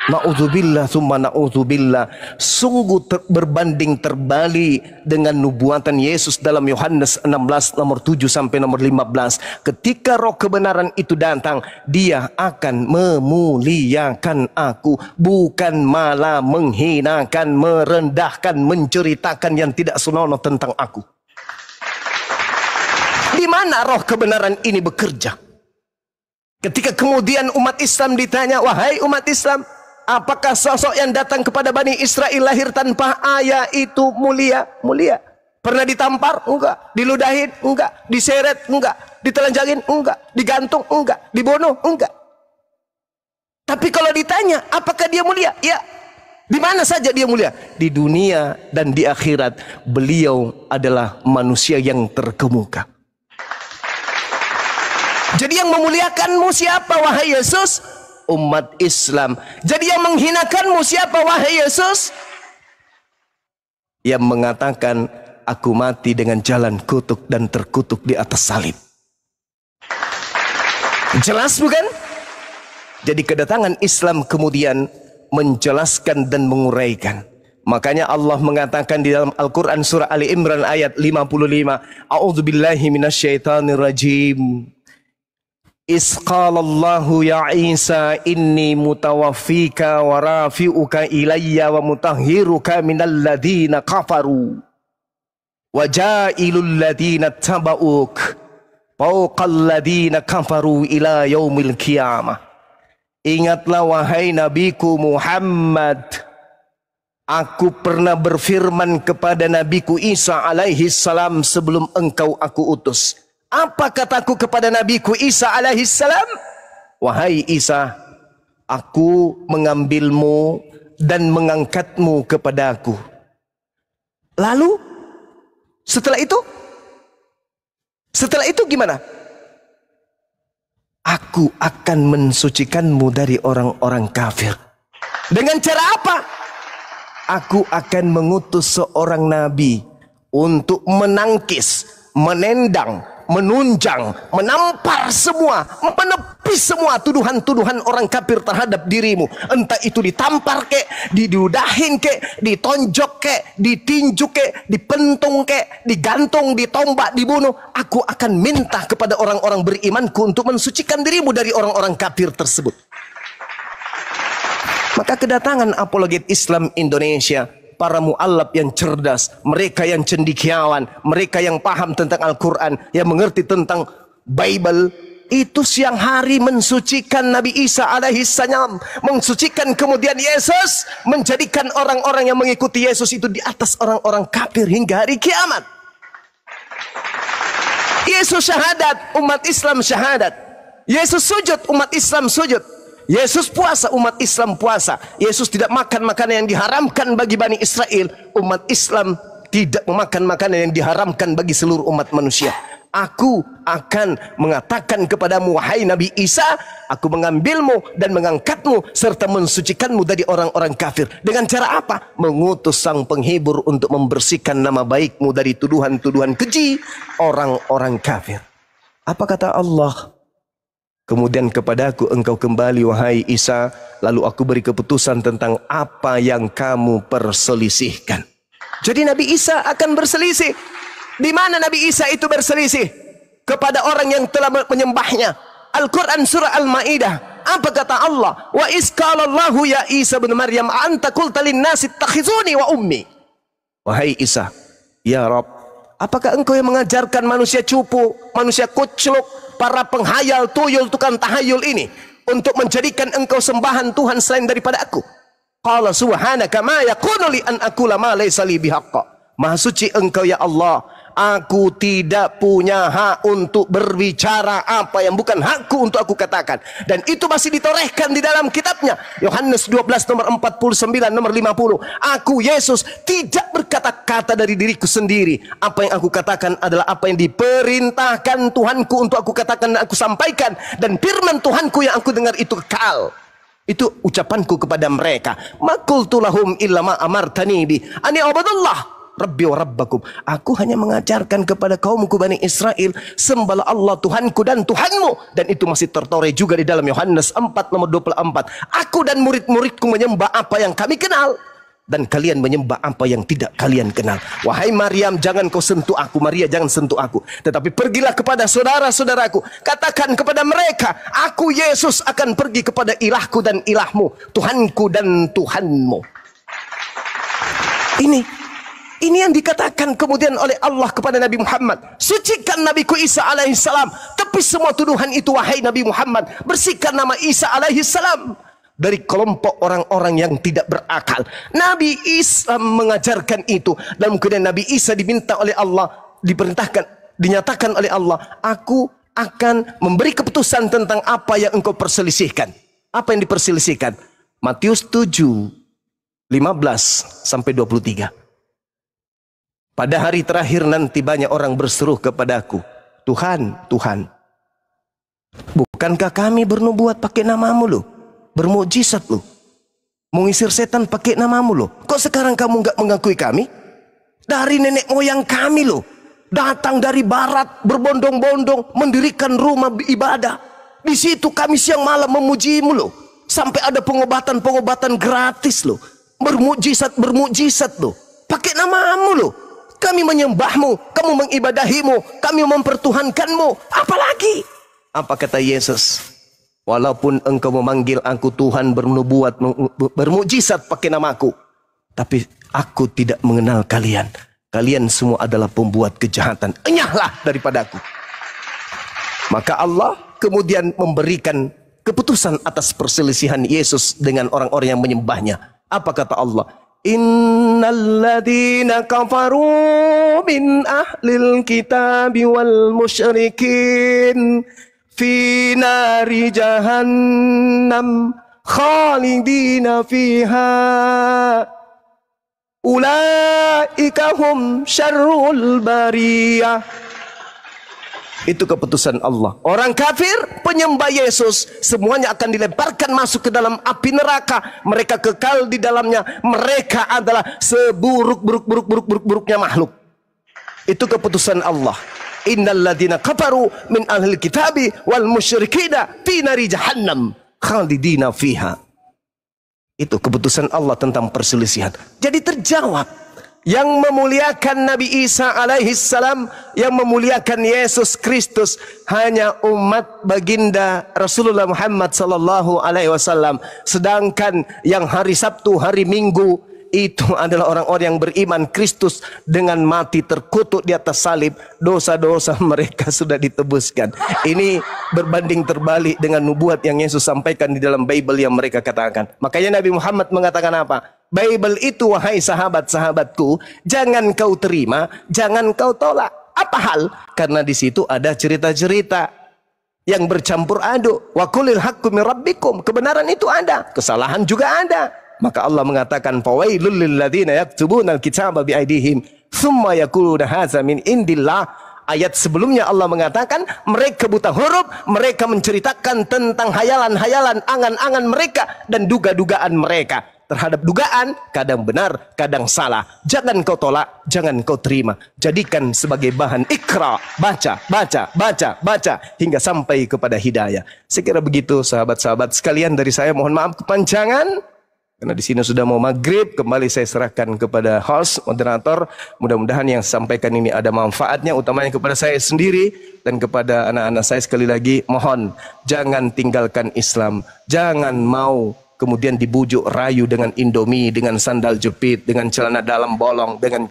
Na'udzubillah summa na'udzubillah. Sungguh berbanding terbalik dengan nubuatan Yesus dalam Yohanes 16 nomor 7 sampai nomor 15. Ketika roh kebenaran itu datang, dia akan memuliakan aku, bukan malah menghinakan, merendahkan, menceritakan yang tidak senonoh tentang aku. Di mana roh kebenaran ini bekerja? Ketika kemudian umat Islam ditanya, wahai umat Islam, Apakah sosok yang datang kepada Bani Israel lahir tanpa ayah itu mulia? Mulia. Pernah ditampar? Enggak. Diludahin? Enggak. Diseret? Enggak. Ditelanjangin? Enggak. Digantung? Enggak. Dibunuh? Enggak. Tapi kalau ditanya, apakah dia mulia? Ya. Di mana saja dia mulia? Di dunia dan di akhirat. Beliau adalah manusia yang terkemuka. Jadi yang memuliakanmu siapa, wahai Yesus? Umat Islam. Jadi yang menghinakanmu siapa, wahai Yesus? Yang mengatakan, aku mati dengan jalan kutuk dan terkutuk di atas salib. Jelas bukan? Jadi kedatangan Islam kemudian menjelaskan dan menguraikan. Makanya Allah mengatakan di dalam Al-Quran surah Ali Imran ayat 55, A'udzubillahi minasyaitonirrajim. Isqalallahu ya Isa inni mutawaffika wa rafi'uka ilayya wa mutahhiruka minal ladhina kafaru wa ja'ilul ladhina taba'uk fawqal ladhina kafaru ila yaumil qiyamah. Ingatlah wahai Nabiku Muhammad, aku pernah berfirman kepada Nabiku Isa alaihi salam sebelum engkau aku utus. Apa kataku kepada Nabiku Isa alaihi salam? Wahai Isa, aku mengambilmu dan mengangkatmu kepadaku. Lalu setelah itu gimana? Aku akan mensucikanmu dari orang-orang kafir. Dengan cara apa? Aku akan mengutus seorang nabi untuk menangkis, menendang, menunjang, menampar semua, menepis semua tuduhan-tuduhan orang kafir terhadap dirimu. Entah itu ditampar kek, diludahin kek, ditonjok kek, ditinju kek, dipentung kek, digantung, ditombak, dibunuh. Aku akan minta kepada orang-orang berimanku untuk mensucikan dirimu dari orang-orang kafir tersebut. Maka kedatangan apologet Islam Indonesia, para mu'allaf yang cerdas, mereka yang cendekiawan, mereka yang paham tentang Al-Quran, yang mengerti tentang Bible, itu siang hari mensucikan Nabi Isa alaihi salam, mensucikan kemudian Yesus, menjadikan orang-orang yang mengikuti Yesus itu di atas orang-orang kafir hingga hari kiamat. Yesus syahadat, umat Islam syahadat. Yesus sujud, umat Islam sujud. Yesus puasa, umat Islam puasa. Yesus tidak makan makanan yang diharamkan bagi Bani Israel. Umat Islam tidak memakan makanan yang diharamkan bagi seluruh umat manusia. Aku akan mengatakan kepadamu, wahai Nabi Isa, aku mengambilmu dan mengangkatmu serta mensucikanmu dari orang-orang kafir. Dengan cara apa? Mengutus sang penghibur untuk membersihkan nama baikmu dari tuduhan-tuduhan keji orang-orang kafir. Apa kata Allah? Kemudian kepadaku engkau kembali wahai Isa, lalu aku beri keputusan tentang apa yang kamu perselisihkan. Jadi Nabi Isa akan berselisih. Di mana Nabi Isa itu berselisih? Kepada orang yang telah menyembahnya. Al-Quran surah Al-Ma'idah. Apa kata Allah? Wa isqalallahu ya Isa bin Maryam anta qulta linnasi ittakhizuni wa ummi. Wahai Isa, ya Rabb, apakah engkau yang mengajarkan manusia cupu, manusia kucluk, para penghayal, tuyul, tukang tahayul ini untuk menjadikan engkau sembahan Tuhan selain daripada aku? Qala subhanaka ma yakunu li an aqula ma laysa li bihaqqa. Maha suci engkau ya Allah, aku tidak punya hak untuk berbicara apa yang bukan hakku untuk aku katakan. Dan itu masih ditorehkan di dalam kitabnya. Yohanes 12 nomor 49 nomor 50. Aku Yesus tidak berkata-kata dari diriku sendiri. Apa yang aku katakan adalah apa yang diperintahkan Tuhanku untuk aku katakan dan aku sampaikan. Dan firman Tuhanku yang aku dengar itu kekal. Itu ucapanku kepada mereka. Ma qultu lahum illa ma amartani bi ani abudullah Rabbi wa Rabbakum. Aku hanya mengajarkan kepada kaumku Bani Israel, sembahlah Allah Tuhanku dan Tuhanmu. Dan itu masih tertore juga di dalam Yohanes 4 nomor 24. Aku dan murid-muridku menyembah apa yang kami kenal, dan kalian menyembah apa yang tidak kalian kenal. Wahai Maryam, jangan kau sentuh aku. Maria, jangan sentuh aku. Tetapi pergilah kepada saudara-saudaraku, katakan kepada mereka, aku Yesus akan pergi kepada ilahku dan ilahmu, Tuhanku dan Tuhanmu. Ini yang dikatakan kemudian oleh Allah kepada Nabi Muhammad. Sucikan Nabiku Isa alaihissalam. Tepis semua tuduhan itu wahai Nabi Muhammad. Bersihkan nama Isa alaihissalam. dari kelompok orang-orang yang tidak berakal. Nabi Isa mengajarkan itu, dan kemudian Nabi Isa diminta oleh Allah, dinyatakan oleh Allah, aku akan memberi keputusan tentang apa yang engkau perselisihkan. Apa yang diperselisihkan? Matius 7 15 sampai 23. Pada hari terakhir nanti banyak orang berseru kepadaku, Tuhan, Tuhan, bukankah kami bernubuat pakai namamu loh, bermukjizat loh, mengusir setan pakai namamu loh? Kok sekarang kamu nggak mengakui kami? Dari nenek moyang kami loh, datang dari barat berbondong-bondong mendirikan rumah ibadah. Di situ kami siang malam memujimu loh, sampai ada pengobatan-pengobatan gratis loh, bermukjizat loh, pakai namamu loh. Kami menyembahmu, kamu mengibadahimu, kami mempertuhankanmu. Apalagi? Apa kata Yesus? Walaupun engkau memanggil aku Tuhan, bernubuat, bermukjizat pakai namaku, tapi aku tidak mengenal kalian. Kalian semua adalah pembuat kejahatan. Enyahlah daripadaku. Maka Allah kemudian memberikan keputusan atas perselisihan Yesus dengan orang-orang yang menyembahnya. Apa kata Allah? Innalladzina kafaru min ahlil kitabi wal musyrikin fi nari jahannam khalidina fiha ulaika hum syarrul bariyah. Itu keputusan Allah. Orang kafir, penyembah Yesus, semuanya akan dilemparkan masuk ke dalam api neraka. Mereka kekal di dalamnya. Mereka adalah seburuk-buruknya makhluk. Itu keputusan Allah. Innalladzina kafaru min ahlil kitabi wal musyrikina fi nari jahannam khalidina fiha. Itu keputusan Allah tentang perselisihan. Jadi terjawab. Yang memuliakan Nabi Isa alaihi salam, yang memuliakan Yesus Kristus hanya umat baginda Rasulullah Muhammad sallallahu alaihi wasallam. Sedangkan yang hari Sabtu, hari Minggu itu adalah orang-orang yang beriman Kristus dengan mati terkutuk di atas salib. Dosa-dosa mereka sudah ditebuskan. Ini berbanding terbalik dengan nubuat yang Yesus sampaikan di dalam Bible yang mereka katakan. Makanya Nabi Muhammad mengatakan apa? Bible itu, wahai sahabat-sahabatku, jangan kau terima, jangan kau tolak. Apa hal? Karena di situ ada cerita-cerita yang bercampur aduk. Wa qulil haqqu min rabbikum. Kebenaran itu ada, kesalahan juga ada. Maka Allah mengatakan, fawailul lil ladzina yaktubuna al-kitaba bi aydihim tsumma yaquluna hadza min indillah. Ayat sebelumnya Allah mengatakan mereka buta huruf, mereka menceritakan tentang hayalan-hayalan, angan-angan mereka dan duga-dugaan mereka. Terhadap dugaan, kadang benar, kadang salah. Jangan kau tolak, jangan kau terima. Jadikan sebagai bahan ikra, baca, baca, baca, baca, hingga sampai kepada hidayah. Sekira begitu sahabat-sahabat sekalian, dari saya mohon maaf kepanjangan. Karena di sini sudah mau maghrib, kembali saya serahkan kepada host, moderator. Mudah-mudahan yang sampaikan ini ada manfaatnya, utamanya kepada saya sendiri dan kepada anak-anak saya. Sekali lagi mohon, jangan tinggalkan Islam. Jangan mau kemudian dibujuk rayu dengan Indomie, dengan sandal jepit, dengan celana dalam bolong, dengan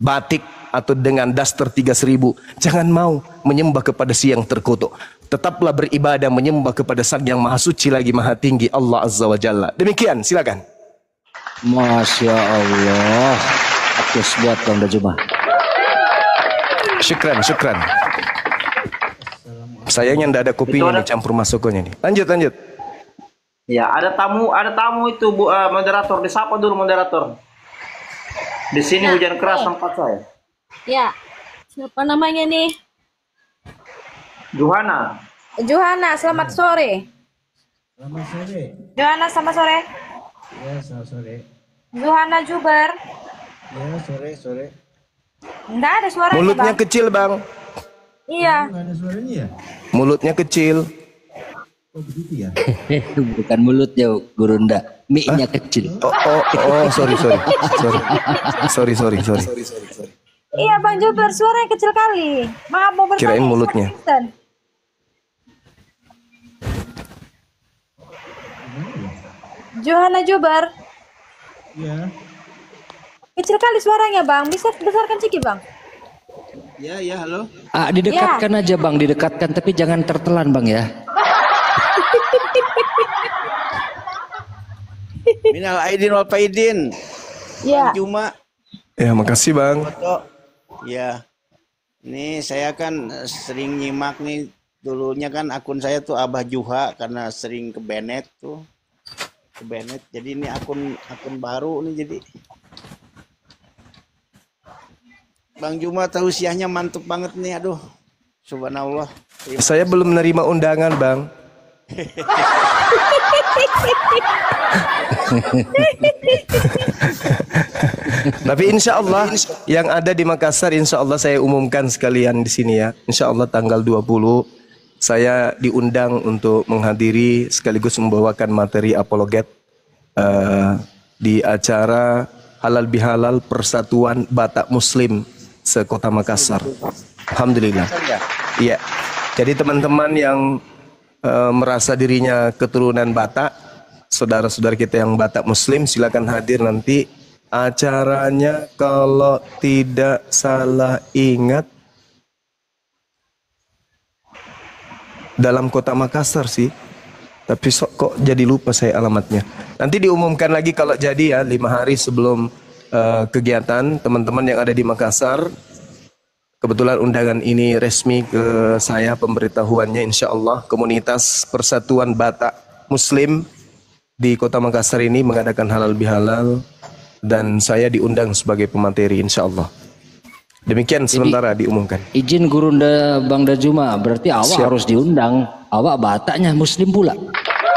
batik atau dengan daster 3.000. Jangan mau menyembah kepada si yang terkutuk. Tetaplah beribadah menyembah kepada Sang yang Maha Suci lagi Maha Tinggi, Allah Azza wa Jalla. Demikian, silakan. Masya Allah. Atas buat Bang Dajumah. Syukran. Sayangnya ndak ada kopinya nih, campur masukonya nih. Lanjut. Ya, ada tamu itu Bu, moderator, disapa dulu moderator. Di sini ya, hujan keras tempat saya. Ya. Siapa namanya nih? Johana, selamat sore. Selamat sore. Johana, selamat sore. Ya, selamat sore. Johana Juber. Ya, sore. Enggak ada suaranya, mulutnya Bang. kecil, Bang. Iya. Enggak ada suaranya ya? Mulutnya kecil. Oh, begitu ya? Bukan mulutnya, Gurunda. Mie-nya kecil. Sorry. Iya, Bang Juber, suaranya kecil kali. Maaf, mau bertanya. Kirain mulutnya. Johana Juber. Iya. Kecil kali suaranya, Bang. Bisa besarkan sedikit, Bang. Ya, halo. Didekatkan aja, Bang, didekatkan, tapi jangan tertelan, Bang ya. Minal aidin wal faidin. Ya. Cuma. Ya, makasih Bang. Ya. Nih saya kan sering nyimak nih, dulunya kan akun saya tuh Abah Juha karena sering ke Bennett tuh. Ke Bennett. Jadi ini akun baru nih jadi. Bang Juma tausiahnya mantap banget nih, aduh. Subhanallah. Saya belum menerima undangan, Bang. Tapi insya Allah yang ada di Makassar, insya Allah saya umumkan sekalian di sini ya. Insya Allah tanggal 20 saya diundang untuk menghadiri sekaligus membawakan materi apologet di acara Halal Bihalal Persatuan Batak Muslim sekota Makassar. Alhamdulillah. Iya. Jadi teman-teman yang merasa dirinya keturunan Batak, saudara-saudara kita yang Batak Muslim, silakan hadir nanti. Acaranya kalau tidak salah ingat dalam kota Makassar sih, tapi kok jadi lupa saya alamatnya. Nanti diumumkan lagi kalau jadi ya, 5 hari sebelum kegiatan teman-teman yang ada di Makassar. Kebetulan undangan ini resmi ke saya, pemberitahuannya insya Allah komunitas Persatuan Batak Muslim di kota Makassar ini mengadakan halal bihalal dan saya diundang sebagai pemateri insya Allah. Demikian sementara diumumkan. Izin Gurunda Bang Dajuma, berarti awak Siap. harus diundang. Awak Bataknya Muslim pula.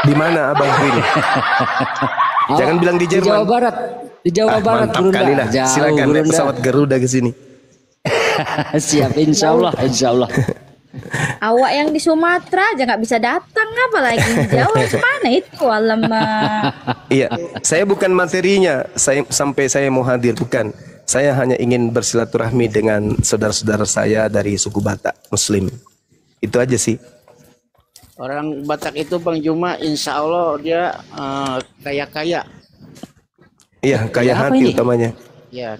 Di mana Abang Wil? Jangan bilang di Jerman. Di Jawa Barat. Di Jawa Barat mantap Gurunda. kali lah. Jauh, Silakan naik Gurunda. pesawat Garuda ke sini. Siap, insya Allah, insya Allah. Awak yang di Sumatera aja nggak bisa datang, apalagi di Jawa mana itu, alamak. Iya, saya bukan materinya, sampai saya mau hadir, bukan. Saya hanya ingin bersilaturahmi dengan saudara-saudara saya dari suku Batak Muslim. Itu aja sih. Orang Batak itu Bang Juma, insya Allah dia kaya-kaya. Iya, kaya Apa hati ini? utamanya. Ya,